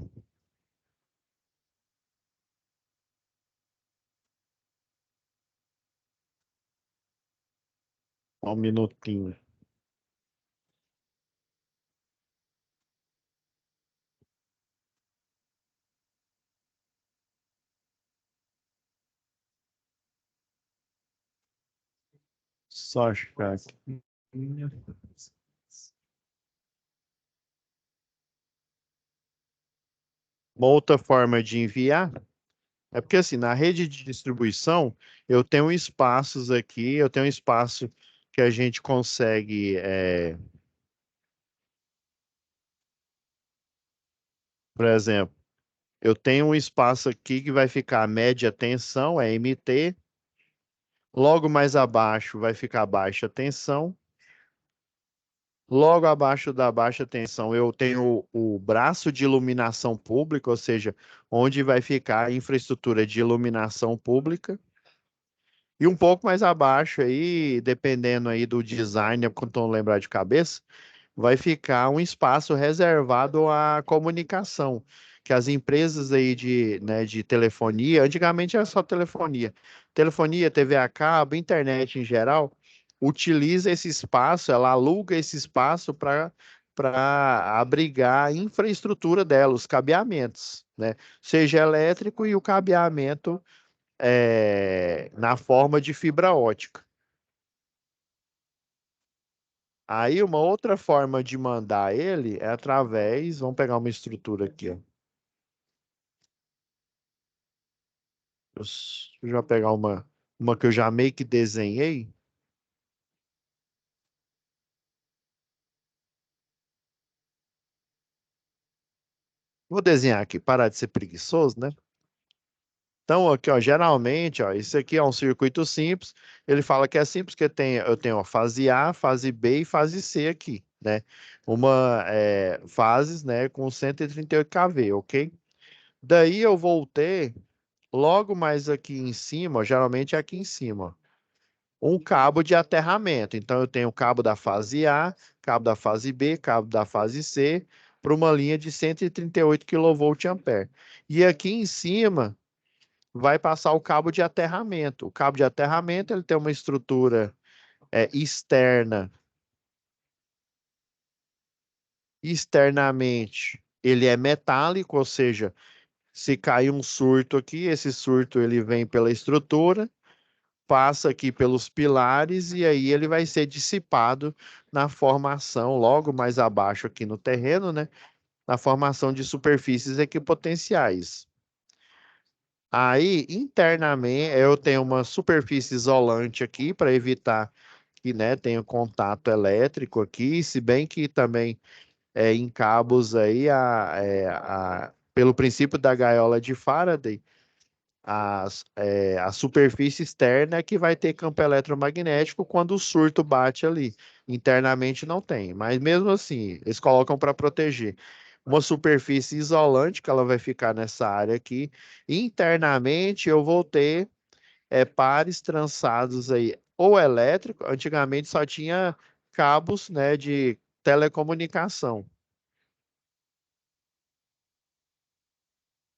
Speaker 1: Só um minutinho. Só achar aqui. Uma outra forma de enviar é porque assim, na rede de distribuição, eu tenho espaços aqui, eu tenho um espaço que a gente consegue, por exemplo, eu tenho um espaço aqui que vai ficar média tensão, é MT. Logo mais abaixo vai ficar baixa tensão. Logo abaixo da baixa tensão, eu tenho o braço de iluminação pública, ou seja, onde vai ficar a infraestrutura de iluminação pública. E um pouco mais abaixo aí, dependendo aí do design, quando não lembrar de cabeça, vai ficar um espaço reservado à comunicação, que as empresas aí de telefonia, antigamente era só telefonia, TV a cabo, internet em geral, utiliza esse espaço, ela aluga esse espaço para abrigar a infraestrutura dela, os cabeamentos, né? Seja elétrico e o cabeamento na forma de fibra ótica. Aí uma outra forma de mandar ele é através, vamos pegar uma estrutura aqui, ó. Eu já pegar uma que eu já meio que desenhei. Vou desenhar aqui, parar de ser preguiçoso, né? Então, aqui, ó, geralmente, ó, isso aqui é um circuito simples. Ele fala que é simples, porque eu tenho a fase A, fase B e fase C aqui, né? Uma fases, né, com 138 kV, ok? Daí eu vou ter, logo mais aqui em cima, geralmente é aqui em cima, um cabo de aterramento. Então, eu tenho o cabo da fase A, cabo da fase B, cabo da fase C, para uma linha de 138 kVA. E aqui em cima vai passar o cabo de aterramento. O cabo de aterramento ele tem uma estrutura externa. Externamente, ele é metálico, ou seja, se cair um surto aqui, esse surto ele vem pela estrutura, passa aqui pelos pilares e aí ele vai ser dissipado na formação, logo mais abaixo aqui no terreno, né? Na formação de superfícies equipotenciais. Aí, internamente, eu tenho uma superfície isolante aqui para evitar que, né, tenha contato elétrico aqui, se bem que também em cabos aí, pelo princípio da gaiola de Faraday, a superfície externa é que vai ter campo eletromagnético quando o surto bate ali. Internamente não tem, mas mesmo assim, eles colocam para proteger. Uma superfície isolante que ela vai ficar nessa área aqui. Internamente eu vou ter pares trançados aí, ou elétrico, antigamente só tinha cabos, né, de telecomunicação.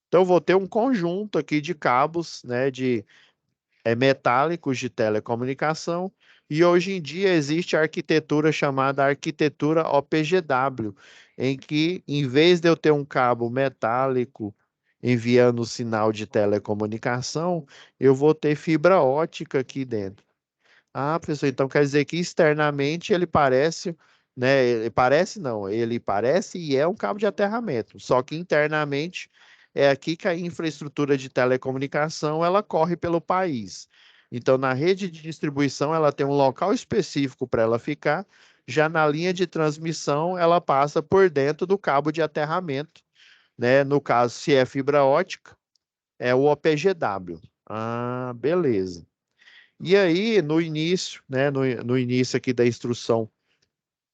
Speaker 1: Então eu vou ter um conjunto aqui de cabos, né, de metálicos de telecomunicação, e hoje em dia existe a arquitetura chamada arquitetura OPGW, em que, em vez de eu ter um cabo metálico enviando sinal de telecomunicação, eu vou ter fibra ótica aqui dentro. Ah, professor, então quer dizer que externamente ele parece, né? Ele parece não, ele parece e é um cabo de aterramento. Só que internamente é aqui que a infraestrutura de telecomunicação ela corre pelo país. Então, na rede de distribuição, ela tem um local específico para ela ficar. Já na linha de transmissão, ela passa por dentro do cabo de aterramento, né? No caso, se é fibra ótica, é o OPGW. Ah, beleza. E aí, no início, né, no início aqui da instrução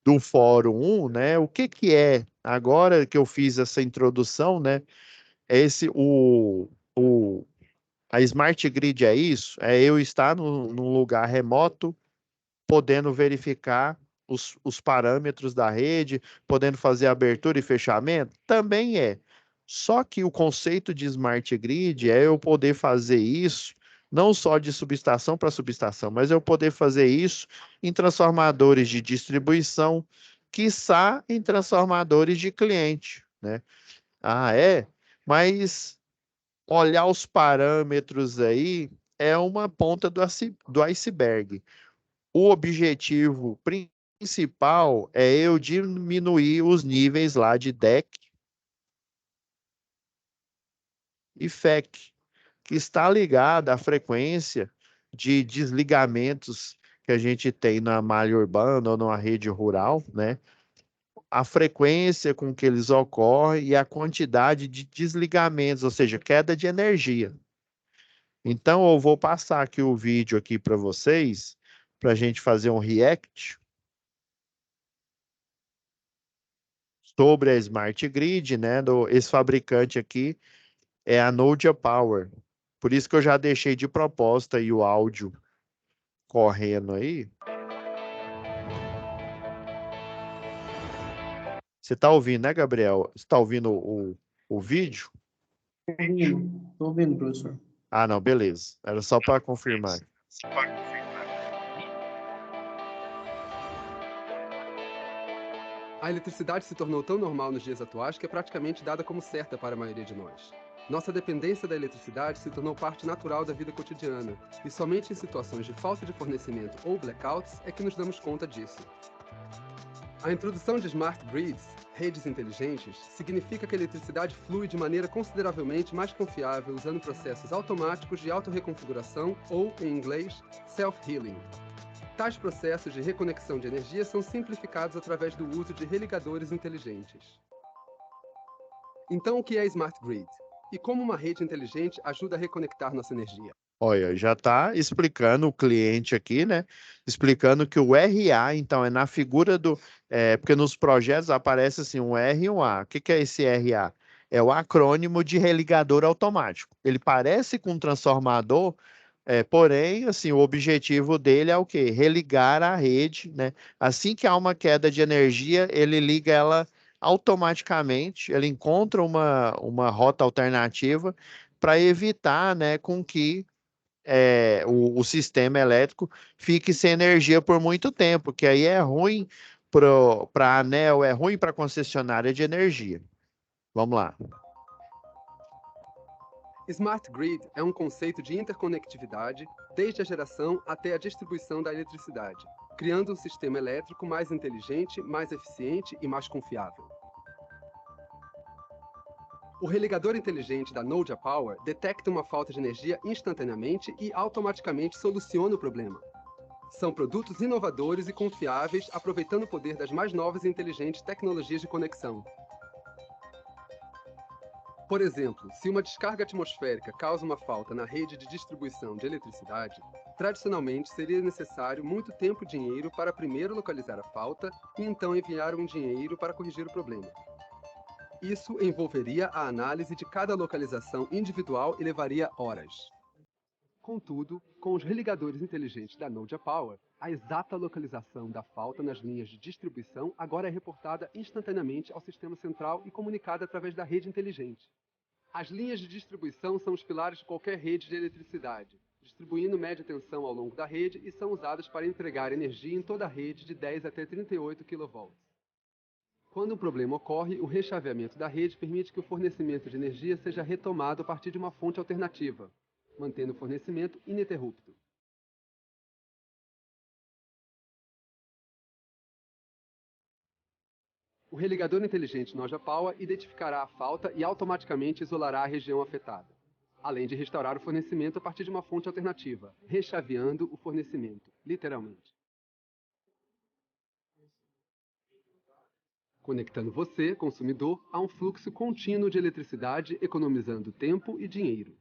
Speaker 1: do Fórum 1, né, o que que é, agora que eu fiz essa introdução, né, é a Smart Grid é isso, é eu estar num lugar remoto, podendo verificar os parâmetros da rede, podendo fazer abertura e fechamento? Também é. Só que o conceito de Smart Grid é eu poder fazer isso não só de subestação para subestação, mas eu poder fazer isso em transformadores de distribuição, quiçá em transformadores de cliente, né? Ah, é? Mas olhar os parâmetros aí é uma ponta do iceberg. O objetivo principal é eu diminuir os níveis lá de DEC e FEC, que está ligada à frequência de desligamentos que a gente tem na malha urbana ou numa rede rural, né? A frequência com que eles ocorrem e a quantidade de desligamentos, ou seja, queda de energia. Então, eu vou passar aqui o vídeo aqui para vocês, para a gente fazer um react sobre a Smart Grid, né? Esse fabricante aqui é a Nodia Power. Por isso que eu já deixei de proposta aí o áudio. correndo aí. Você está ouvindo, né, Gabriel? Você está ouvindo o vídeo?
Speaker 2: Estou ouvindo, professor.
Speaker 1: Ah, não, beleza. Era só para confirmar.
Speaker 3: A eletricidade se tornou tão normal nos dias atuais que é praticamente dada como certa para a maioria de nós. Nossa dependência da eletricidade se tornou parte natural da vida cotidiana, e somente em situações de falta de fornecimento ou blackouts é que nos damos conta disso. A introdução de smart grids, redes inteligentes, significa que a eletricidade flui de maneira consideravelmente mais confiável usando processos automáticos de autorreconfiguração ou, em inglês, self-healing. Tais processos de reconexão de energia são simplificados através do uso de religadores inteligentes. Então, o que é Smart Grid? E como uma rede inteligente ajuda a reconectar nossa energia?
Speaker 1: Olha, já está explicando o cliente aqui, né? Explicando que o RA, então, é na figura do... porque nos projetos aparece assim, um R e um A. O que é esse RA? É o acrônimo de religador automático. Ele parece com um transformador, porém, assim, o objetivo dele é o quê? Religar a rede, né? Assim que há uma queda de energia, ele liga ela automaticamente, ele encontra uma rota alternativa para evitar, né, com que o sistema elétrico fique sem energia por muito tempo, que aí é ruim para a ANEEL, é ruim para a concessionária de energia. Vamos lá.
Speaker 3: Smart Grid é um conceito de interconectividade desde a geração até a distribuição da eletricidade, criando um sistema elétrico mais inteligente, mais eficiente e mais confiável. O religador inteligente da Noja Power detecta uma falta de energia instantaneamente e automaticamente soluciona o problema. São produtos inovadores e confiáveis, aproveitando o poder das mais novas e inteligentes tecnologias de conexão. Por exemplo, se uma descarga atmosférica causa uma falta na rede de distribuição de eletricidade, tradicionalmente seria necessário muito tempo e dinheiro para primeiro localizar a falta e então enviar um engenheiro para corrigir o problema. Isso envolveria a análise de cada localização individual e levaria horas. Contudo, com os religadores inteligentes da Noja Power, a exata localização da falta nas linhas de distribuição agora é reportada instantaneamente ao sistema central e comunicada através da rede inteligente. As linhas de distribuição são os pilares de qualquer rede de eletricidade, distribuindo média tensão ao longo da rede e são usadas para entregar energia em toda a rede de 10 até 38 kV. Quando um problema ocorre, o rechaveamento da rede permite que o fornecimento de energia seja retomado a partir de uma fonte alternativa, mantendo o fornecimento ininterrupto. O religador inteligente Noja Power identificará a falta e automaticamente isolará a região afetada, além de restaurar o fornecimento a partir de uma fonte alternativa, rechaveando o fornecimento, literalmente. Conectando você, consumidor, a um fluxo contínuo de eletricidade, economizando tempo e dinheiro.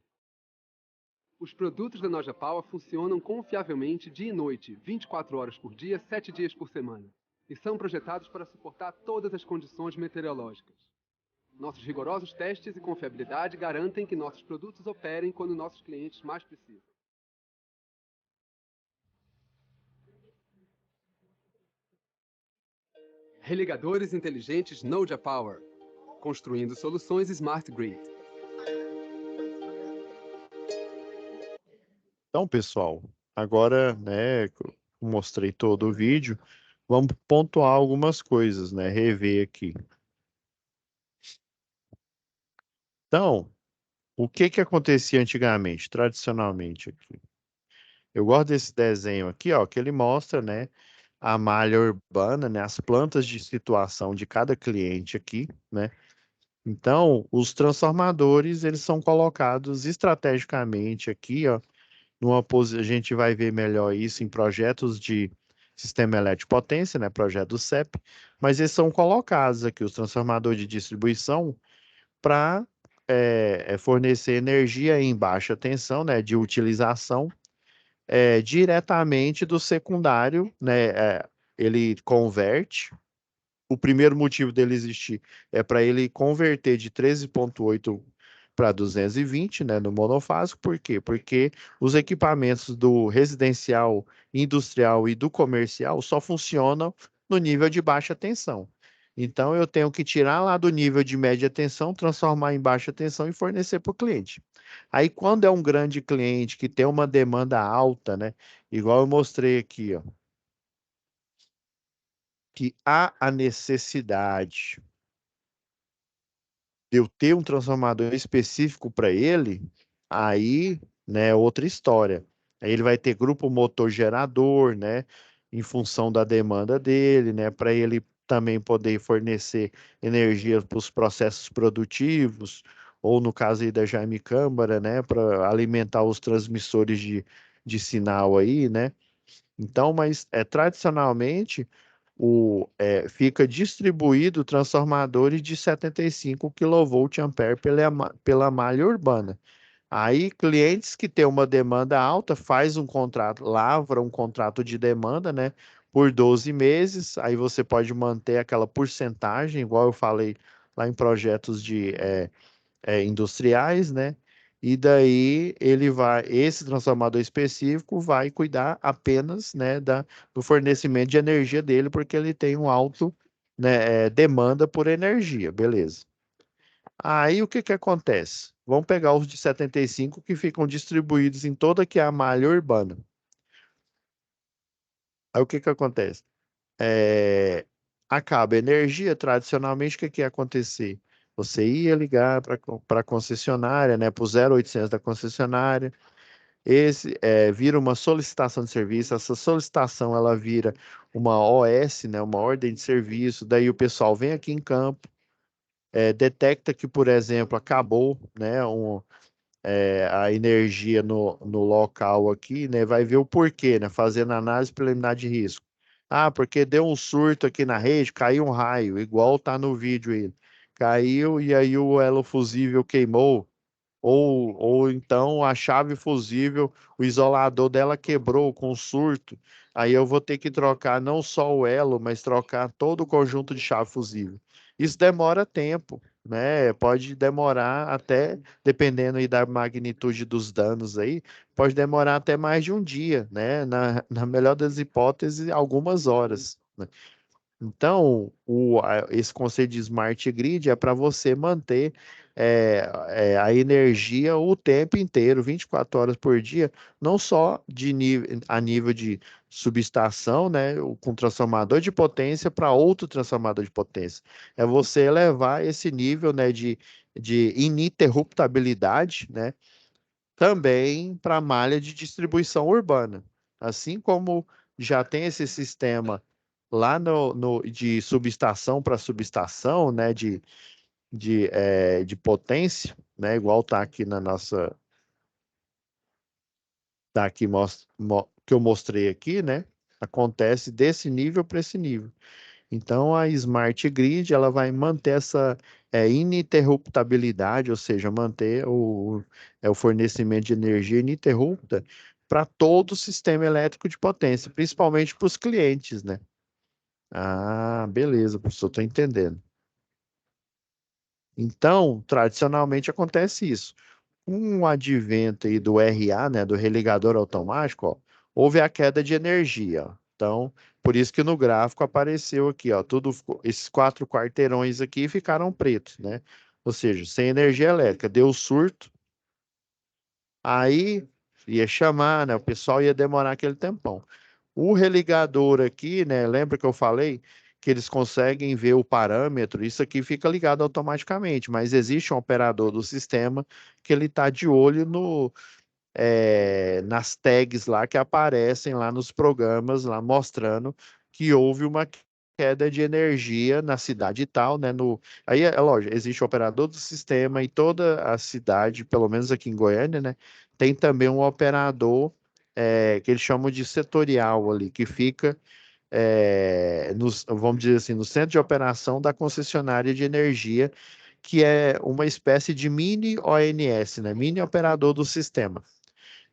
Speaker 3: Os produtos da Noja Power funcionam confiavelmente dia e noite, 24 horas por dia, 7 dias por semana, e são projetados para suportar todas as condições meteorológicas. Nossos rigorosos testes e confiabilidade garantem que nossos produtos operem quando nossos clientes mais precisam. Religadores inteligentes Noja Power, construindo soluções Smart Grid.
Speaker 1: Então, pessoal, agora, né, que eu mostrei todo o vídeo, vamos pontuar algumas coisas, né, rever aqui. Então, o que que acontecia antigamente, tradicionalmente aqui? Eu gosto desse desenho aqui, ó, que ele mostra, né, a malha urbana, né, as plantas de situação de cada cliente aqui, né? Então, os transformadores, eles são colocados estrategicamente aqui, ó, a gente vai ver melhor isso em projetos de sistema elétrico potência, né, projeto do CEP, mas eles são colocados aqui, os transformadores de distribuição, para fornecer energia em baixa tensão, né, de utilização, diretamente do secundário, né, ele converte. O primeiro motivo dele existir é para ele converter de 13,8 para 220, né, no monofásico. Por quê? Porque os equipamentos do residencial, industrial e do comercial só funcionam no nível de baixa tensão. Então, eu tenho que tirar lá do nível de média tensão, transformar em baixa tensão e fornecer para o cliente. Aí, quando é um grande cliente que tem uma demanda alta, né, igual eu mostrei aqui, ó, que há a necessidade de eu ter um transformador específico para ele, aí, né, é outra história. Aí ele vai ter grupo motor gerador, né, em função da demanda dele, né, para ele também poder fornecer energia para os processos produtivos, ou no caso aí da Jaime Câmara, né, para alimentar os transmissores de sinal aí, né. Então, mas tradicionalmente fica distribuído transformadores de 75 kVA pela malha urbana. Aí, clientes que têm uma demanda alta, faz um contrato, lavra um contrato de demanda, né, por 12 meses, aí você pode manter aquela porcentagem, igual eu falei lá em projetos industriais, né? E daí esse transformador específico vai cuidar apenas, né, do fornecimento de energia dele, porque ele tem um alto, né, demanda por energia, beleza. Aí o que que acontece? Vamos pegar os de 75 que ficam distribuídos em toda que é a malha urbana. Aí o que que acontece? É, acaba a energia, tradicionalmente, o que que ia acontecer? Você ia ligar para a concessionária, né, para o 0800 da concessionária, vira uma solicitação de serviço, essa solicitação ela vira uma OS, né, uma ordem de serviço, daí o pessoal vem aqui em campo, detecta que, por exemplo, acabou, né, a energia no local aqui, né? Vai ver o porquê, né? Fazendo análise preliminar de risco. Ah, porque deu um surto aqui na rede, caiu um raio, igual tá no vídeo aí. Caiu e aí o elo fusível queimou. Ou então a chave fusível, o isolador dela quebrou com surto. Aí eu vou ter que trocar não só o elo, mas trocar todo o conjunto de chave fusível. Isso demora tempo, né? Pode demorar até, dependendo aí da magnitude dos danos aí, pode demorar até mais de um dia, né? Na melhor das hipóteses, algumas horas, né? Então, esse conceito de smart grid é para você manter a energia o tempo inteiro, 24 horas por dia, não só a nível de subestação, né, com transformador de potência para outro transformador de potência. É você elevar esse nível, né, de ininterruptabilidade, né, também para a malha de distribuição urbana. Assim como já tem esse sistema lá de subestação para subestação, né, de potência, né, igual tá aqui na nossa, tá aqui que eu mostrei aqui, né, acontece desse nível para esse nível. Então, a Smart Grid ela vai manter essa ininterruptabilidade, ou seja, manter o fornecimento de energia ininterrupta para todo o sistema elétrico de potência, principalmente para os clientes, né? Ah, beleza, professor, estou entendendo. Então, tradicionalmente acontece isso. Com o advento aí do RA, né, do religador automático, ó, houve a queda de energia. Ó. Então, por isso que no gráfico apareceu aqui, ó, esses 4 quarteirões aqui ficaram pretos, né? Ou seja, sem energia elétrica, deu surto, aí ia chamar, né? O pessoal ia demorar aquele tempão. O religador aqui, né? Lembra que eu falei que eles conseguem ver o parâmetro? Isso aqui fica ligado automaticamente, mas existe um operador do sistema que ele está de olho nas tags lá que aparecem lá nos programas, lá mostrando que houve uma queda de energia na cidade tal, né? Aí é lógico, existe o operador do sistema e toda a cidade, pelo menos aqui em Goiânia, né? Tem também um operador que eles chamam de setorial ali, que fica vamos dizer assim, no centro de operação da concessionária de energia, que é uma espécie de mini ONS, né? Mini operador do sistema.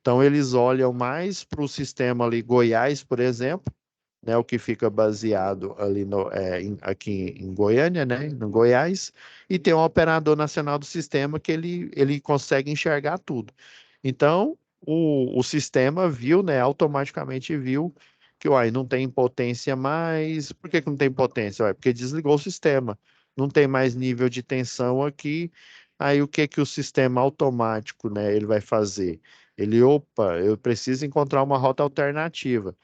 Speaker 1: Então, eles olham mais para o sistema ali, Goiás, por exemplo, né, o que fica baseado ali aqui em Goiânia, né, no Goiás, e tem um operador nacional do sistema que ele consegue enxergar tudo. Então, o sistema viu, né, automaticamente viu que, uai, não tem potência mais. Por que que não tem potência? Uai, porque desligou o sistema. Não tem mais nível de tensão aqui. Aí o que que o sistema automático, né, ele vai fazer? Opa, eu preciso encontrar uma rota alternativa.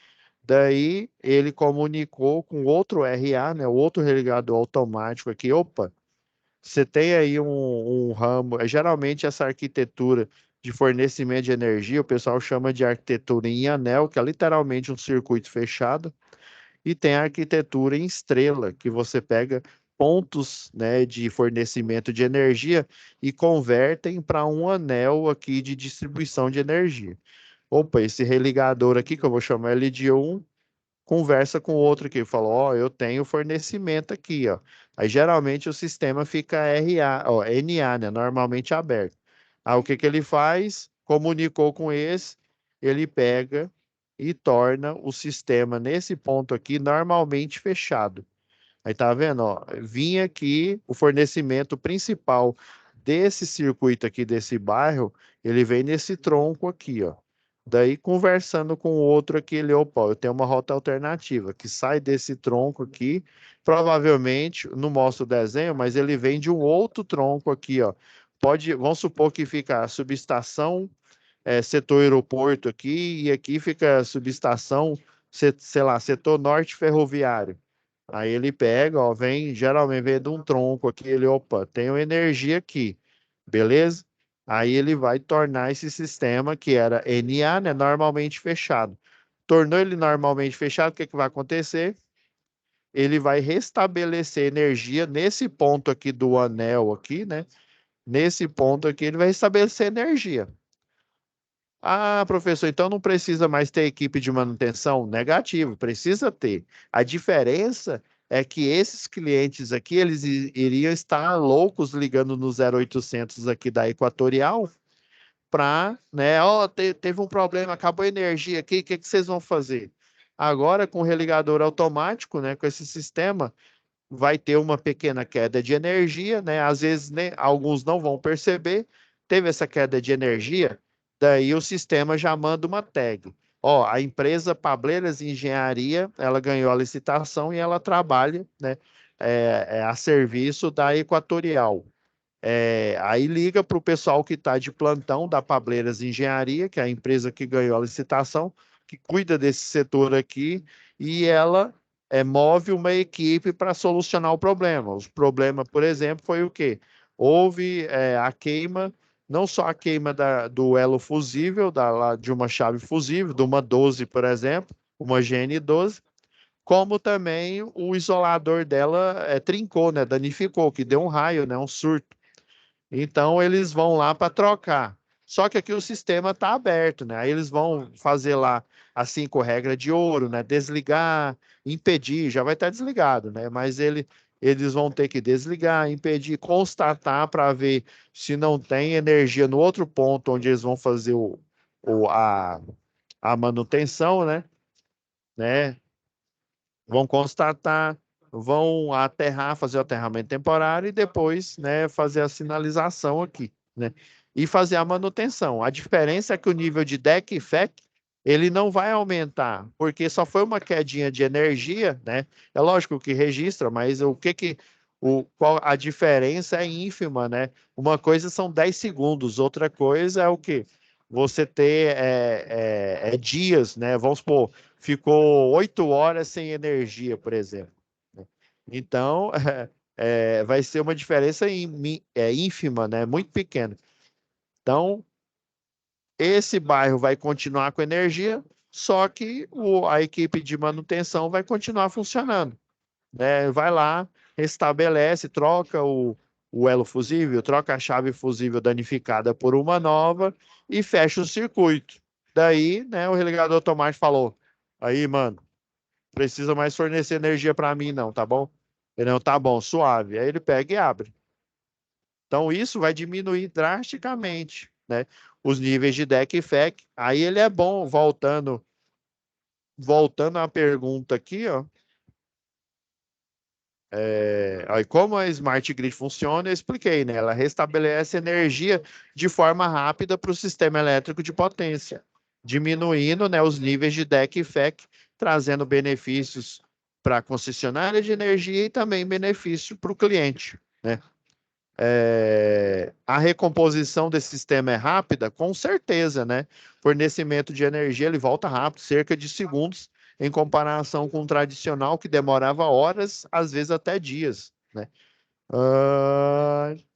Speaker 1: Daí ele comunicou com outro RA, né, outro religador automático aqui. Opa, você tem aí um ramo. Geralmente essa arquitetura de fornecimento de energia, o pessoal chama de arquitetura em anel, que é literalmente um circuito fechado, e tem a arquitetura em estrela, que você pega pontos, né, de fornecimento de energia e convertem para um anel aqui de distribuição de energia. Opa, esse religador aqui, que eu vou chamar ele de um, conversa com o outro aqui, falou, ó, eu tenho fornecimento aqui, ó. Aí geralmente o sistema fica RA, ó, NA, né, normalmente aberto. Aí o que que ele faz? Comunicou com esse, ele pega e torna o sistema nesse ponto aqui normalmente fechado. Aí tá vendo, ó, vinha aqui o fornecimento principal desse circuito aqui desse bairro, ele vem nesse tronco aqui, ó. Daí conversando com o outro aqui, ele, opa, eu tenho uma rota alternativa que sai desse tronco aqui, provavelmente, não mostra o desenho, mas ele vem de um outro tronco aqui, ó. Vamos supor que fica a subestação, setor aeroporto aqui, e aqui fica a subestação, sei lá, setor norte ferroviário. Aí ele pega, ó, geralmente vem de um tronco aqui, ele, opa, tenho energia aqui, beleza? Aí ele vai tornar esse sistema que era NA, né, normalmente fechado. Tornou ele normalmente fechado, o que que vai acontecer? Ele vai restabelecer energia nesse ponto aqui do anel aqui, né? Nesse ponto aqui ele vai restabelecer energia. Ah, professor, então não precisa mais ter equipe de manutenção? Negativo, precisa ter. A diferença é que esses clientes aqui, eles iriam estar loucos ligando no 0800 aqui da Equatorial para, né, ó, teve um problema, acabou a energia aqui, o que que vocês vão fazer? Agora, com o religador automático, né, com esse sistema, vai ter uma pequena queda de energia, né? Às vezes, né, alguns não vão perceber. Teve essa queda de energia, daí o sistema já manda uma tag. Ó, a empresa Pableiras Engenharia, ela ganhou a licitação e ela trabalha, né, a serviço da Equatorial. Aí liga para o pessoal que está de plantão da Pableiras Engenharia, que é a empresa que ganhou a licitação, que cuida desse setor aqui, e ela move uma equipe para solucionar o problema. O problema, por exemplo, foi o quê? Houve a queima, não só a queima do elo fusível, de uma chave fusível, de uma 12, por exemplo, uma GN12, como também o isolador dela trincou, né, danificou, que deu um raio, né, um surto. Então eles vão lá para trocar. Só que aqui o sistema está aberto, né? Aí eles vão fazer lá assim com regra de ouro, né? Desligar, impedir, já vai estar desligado, né? Mas eles vão ter que desligar, impedir, constatar para ver se não tem energia no outro ponto onde eles vão fazer o, a, a manutenção, né? Vão constatar, vão aterrar, fazer o aterramento temporário e depois, né, fazer a sinalização aqui, né? E fazer a manutenção. A diferença é que o nível de DEC e FEC ele não vai aumentar, porque só foi uma quedinha de energia, né? É lógico que registra, mas qual a diferença é ínfima, né? Uma coisa são 10 segundos, outra coisa é o quê? Você ter dias, né? Vamos supor, ficou 8 horas sem energia, por exemplo. Então, vai ser uma diferença ínfima, né? Muito pequena. Então, esse bairro vai continuar com energia, só que a equipe de manutenção vai continuar funcionando, né? Vai lá, restabelece, troca o elo fusível, troca a chave fusível danificada por uma nova e fecha o circuito. Daí, né, o religador automático falou: aí, mano, precisa mais fornecer energia para mim, não, tá bom? Ele não, tá bom, suave. Aí ele pega e abre. Então, isso vai diminuir drasticamente, né? Os níveis de DEC e FEC. Aí ele é bom, voltando voltando à pergunta aqui, ó. Aí como a Smart Grid funciona, eu expliquei, né? Ela restabelece energia de forma rápida para o sistema elétrico de potência, diminuindo, né, os níveis de DEC e FEC, trazendo benefícios para a concessionária de energia e também benefício para o cliente, né? A recomposição desse sistema é rápida? Com certeza, né? Fornecimento de energia ele volta rápido, cerca de segundos, em comparação com o tradicional que demorava horas, às vezes até dias, né?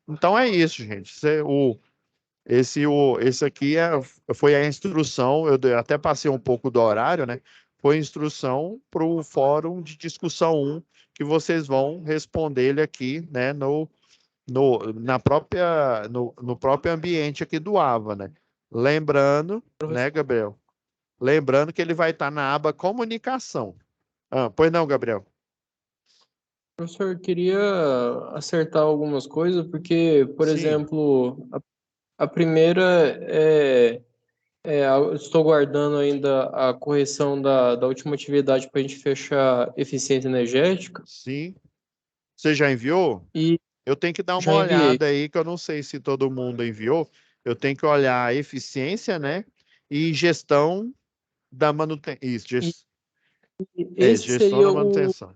Speaker 1: Então é isso, gente. Esse aqui foi a instrução, até passei um pouco do horário, né? Foi a instrução para o fórum de discussão 1, que vocês vão responder ele aqui, né, no próprio ambiente aqui do AVA, né? Lembrando, né, Gabriel? Lembrando que ele vai estar na aba comunicação. Pois não, Gabriel?
Speaker 2: Professor, eu queria acertar algumas coisas, porque, por
Speaker 1: Sim,
Speaker 2: exemplo, a primeira eu estou guardando ainda a correção da última atividade para a gente fechar eficiência energética
Speaker 1: sim. Você já enviou?
Speaker 2: e
Speaker 1: Eu tenho que dar uma
Speaker 2: já enviei.
Speaker 1: olhada aí, que eu não sei se todo mundo enviou. Eu tenho que olhar a eficiência, né? E gestão da manutenção. Isso,
Speaker 2: E esse
Speaker 1: gestão
Speaker 2: seria
Speaker 1: da
Speaker 2: o
Speaker 1: manutenção.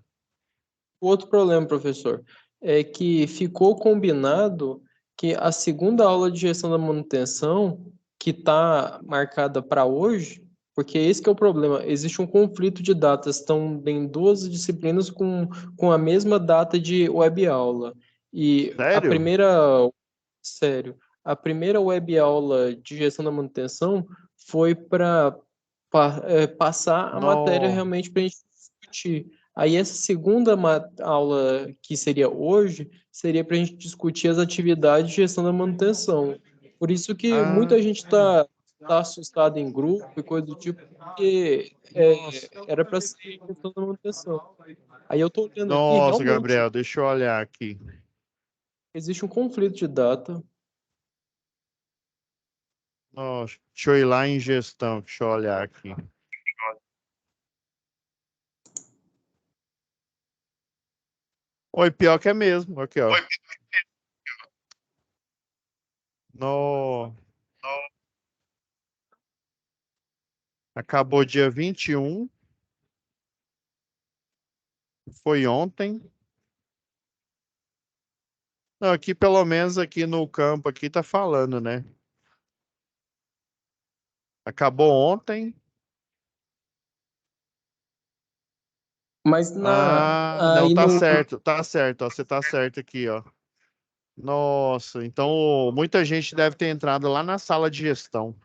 Speaker 2: outro problema, professor, é que ficou combinado que a segunda aula de gestão da manutenção, que está marcada para hoje, porque esse que é o problema, existe um conflito de datas, estão em duas disciplinas com a mesma data de web aula. E a
Speaker 1: Sério?
Speaker 2: primeira, sério, a primeira web aula de gestão da manutenção foi para passar a matéria
Speaker 1: Não.
Speaker 2: realmente para a gente discutir. Aí essa segunda aula, que seria hoje, seria para a gente discutir as atividades de gestão da manutenção. Por isso que
Speaker 1: Ah,
Speaker 2: muita gente tá assustado em grupo e coisa do tipo, porque
Speaker 1: nossa.
Speaker 2: era para ser gestão da manutenção. Aí eu estou olhando aqui,
Speaker 1: Nossa,
Speaker 2: realmente
Speaker 1: Gabriel, deixa eu olhar aqui.
Speaker 2: existe um conflito de data.
Speaker 1: Nossa, deixa eu ir lá em gestão, deixa eu olhar aqui. Oi, pior que é mesmo, aqui, ó. No... Acabou dia 21, foi ontem. Não, aqui pelo menos aqui no campo aqui tá falando, né? Acabou ontem.
Speaker 2: Mas
Speaker 1: Não,
Speaker 2: aí no,
Speaker 1: tá certo, ó, você tá certo aqui, ó. Nossa, então muita gente deve ter entrado lá na sala de gestão.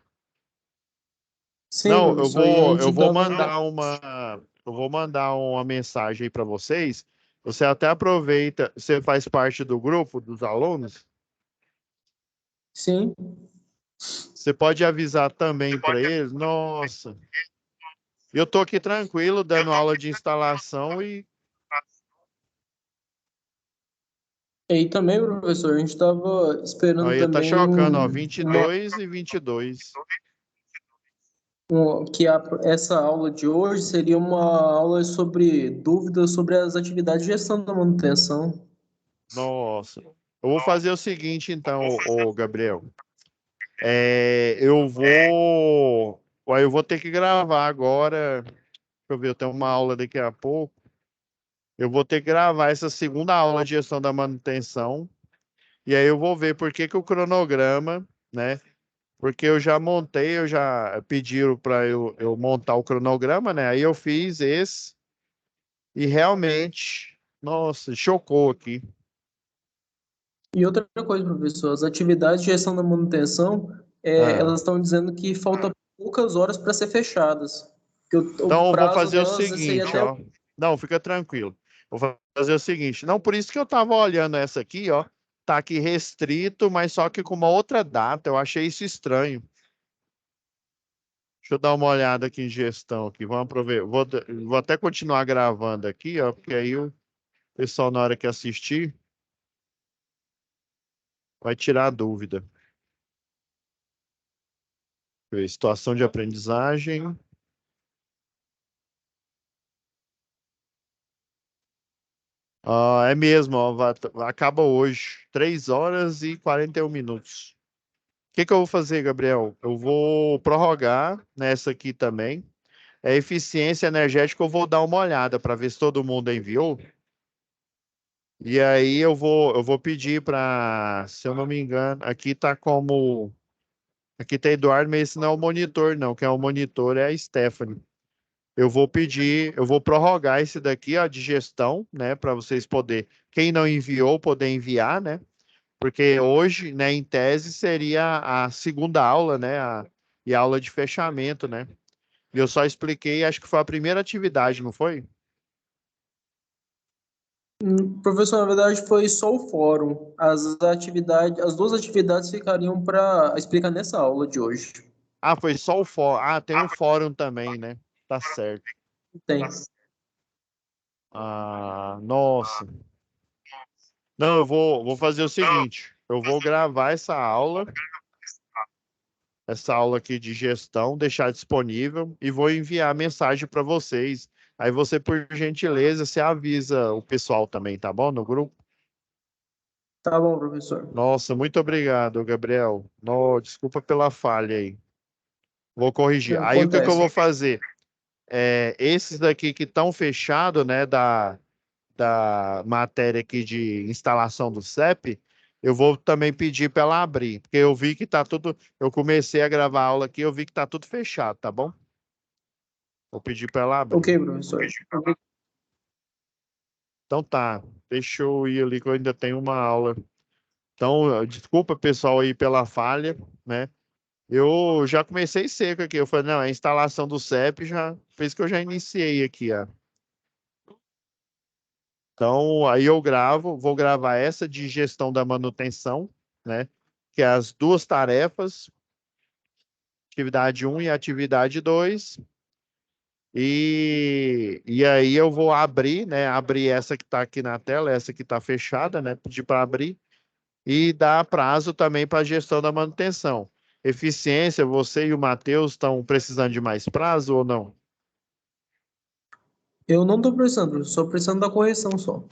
Speaker 2: sim,
Speaker 1: Não,
Speaker 2: professor, e a
Speaker 1: eu
Speaker 2: gente
Speaker 1: vou
Speaker 2: dava,
Speaker 1: mandar eu vou mandar uma mensagem aí para vocês. Você até aproveita, você faz parte do grupo dos alunos.
Speaker 2: sim.
Speaker 1: Você pode avisar também para eles. Nossa, eu tô aqui tranquilo dando aula de instalação e
Speaker 2: E também, professor, a gente estava esperando
Speaker 1: aí tá
Speaker 2: também
Speaker 1: chocando, ó, 22 e 22.
Speaker 2: essa aula de hoje seria uma aula sobre dúvidas sobre as atividades de gestão da manutenção.
Speaker 1: Nossa. Eu vou fazer o seguinte, então, Gabriel. Eu vou ter que gravar agora. Deixa eu ver, eu tenho uma aula daqui a pouco. Eu vou ter que gravar essa segunda aula de gestão da manutenção. E aí eu vou ver por que que o cronograma, né? Porque eu já montei, eu já pediram para eu montar o cronograma, né? Aí eu fiz esse e realmente, nossa, chocou aqui.
Speaker 2: E outra coisa, professor, as atividades de gestão da manutenção,
Speaker 1: Ah.
Speaker 2: elas estão dizendo que falta poucas horas para ser fechadas. Que o
Speaker 1: Então eu vou
Speaker 2: prazo
Speaker 1: fazer o
Speaker 2: delas seria
Speaker 1: seguinte,
Speaker 2: até.
Speaker 1: ó. Não, fica tranquilo. Vou fazer o seguinte. Não, por isso que eu tava olhando essa aqui, ó. Tá aqui restrito, mas só que com uma outra data. Eu achei isso estranho. Deixa eu dar uma olhada aqui em gestão aqui. Vamos aproveitar. Vou até continuar gravando aqui, ó, porque aí o pessoal na hora que assistir vai tirar a dúvida. Deixa eu ver, situação de aprendizagem. É mesmo, ó, acaba hoje, 3 horas e 41 minutos. O que que eu vou fazer, Gabriel? Eu vou prorrogar nessa aqui também. É eficiência energética, eu vou dar uma olhada para ver se todo mundo enviou. E aí eu vou pedir para, se eu não me engano, aqui tá como. Aqui tá Eduardo, mas esse não é o monitor, não. Quem é o monitor é a Stephanie. Eu vou pedir, eu vou prorrogar esse daqui, ó, de gestão, né, para vocês poder, quem não enviou, poder enviar, né? Porque hoje, né, em tese, seria a segunda aula, né, e a aula de fechamento, né? E eu só expliquei, acho que foi a primeira atividade, não foi?
Speaker 2: Professor, na verdade foi só o fórum. As duas atividades ficariam para explicar nessa aula de hoje.
Speaker 1: Ah, foi só o fórum. Ah, tem um fórum também, né? Tá certo.
Speaker 2: Tem.
Speaker 1: Ah, nossa. Não, eu vou fazer o seguinte, eu vou gravar essa aula aqui de gestão, deixar disponível e vou enviar a mensagem para vocês. Aí você, por gentileza, você avisa o pessoal também, tá bom? No grupo.
Speaker 2: Tá bom, professor.
Speaker 1: Nossa, muito obrigado, Gabriel. Desculpa pela falha aí. Vou corrigir. Aí o que que eu
Speaker 2: Acontece.
Speaker 1: vou fazer? Esses daqui que estão fechados, né, da matéria aqui de instalação do CEP, eu vou também pedir para ela abrir, porque eu vi que tá tudo. Eu comecei a gravar a aula aqui, eu vi que tá tudo fechado, tá bom? Vou pedir para ela
Speaker 2: Ok,
Speaker 1: abrir.
Speaker 2: professor.
Speaker 1: Então tá, deixa eu ir ali que eu ainda tenho uma aula. Então, desculpa pessoal aí pela falha, né? Eu já comecei seco aqui. Eu falei, não, a instalação do CEP já fez que eu já iniciei aqui, ó. Então, aí eu vou gravar essa de gestão da manutenção, né? Que é as duas tarefas, atividade um e atividade 2. E aí eu vou abrir, né? Abrir essa que está aqui na tela, essa que está fechada, né? Pedir para abrir e dar prazo também para a gestão da manutenção. Eficiência, você e o Matheus estão precisando de mais prazo ou não?
Speaker 2: Eu não estou precisando, professor. Estou precisando da correção só.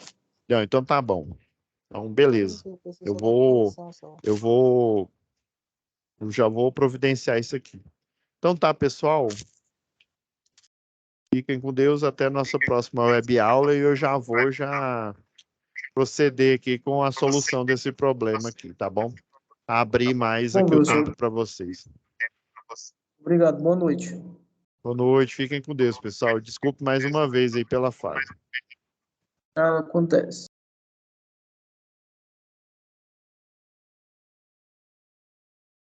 Speaker 1: Não, então tá bom. Então, beleza. Eu vou, eu vou, eu já vou providenciar isso aqui. Então tá, pessoal. Fiquem com Deus até a nossa próxima web aula e eu já vou proceder aqui com a solução desse problema aqui, tá bom? Abrir mais
Speaker 2: Bom,
Speaker 1: aqui o tempo
Speaker 2: professor.
Speaker 1: para vocês.
Speaker 2: Obrigado. Boa noite.
Speaker 1: Boa noite, fiquem com Deus, pessoal. Desculpe mais uma vez aí pela falha.
Speaker 2: Acontece.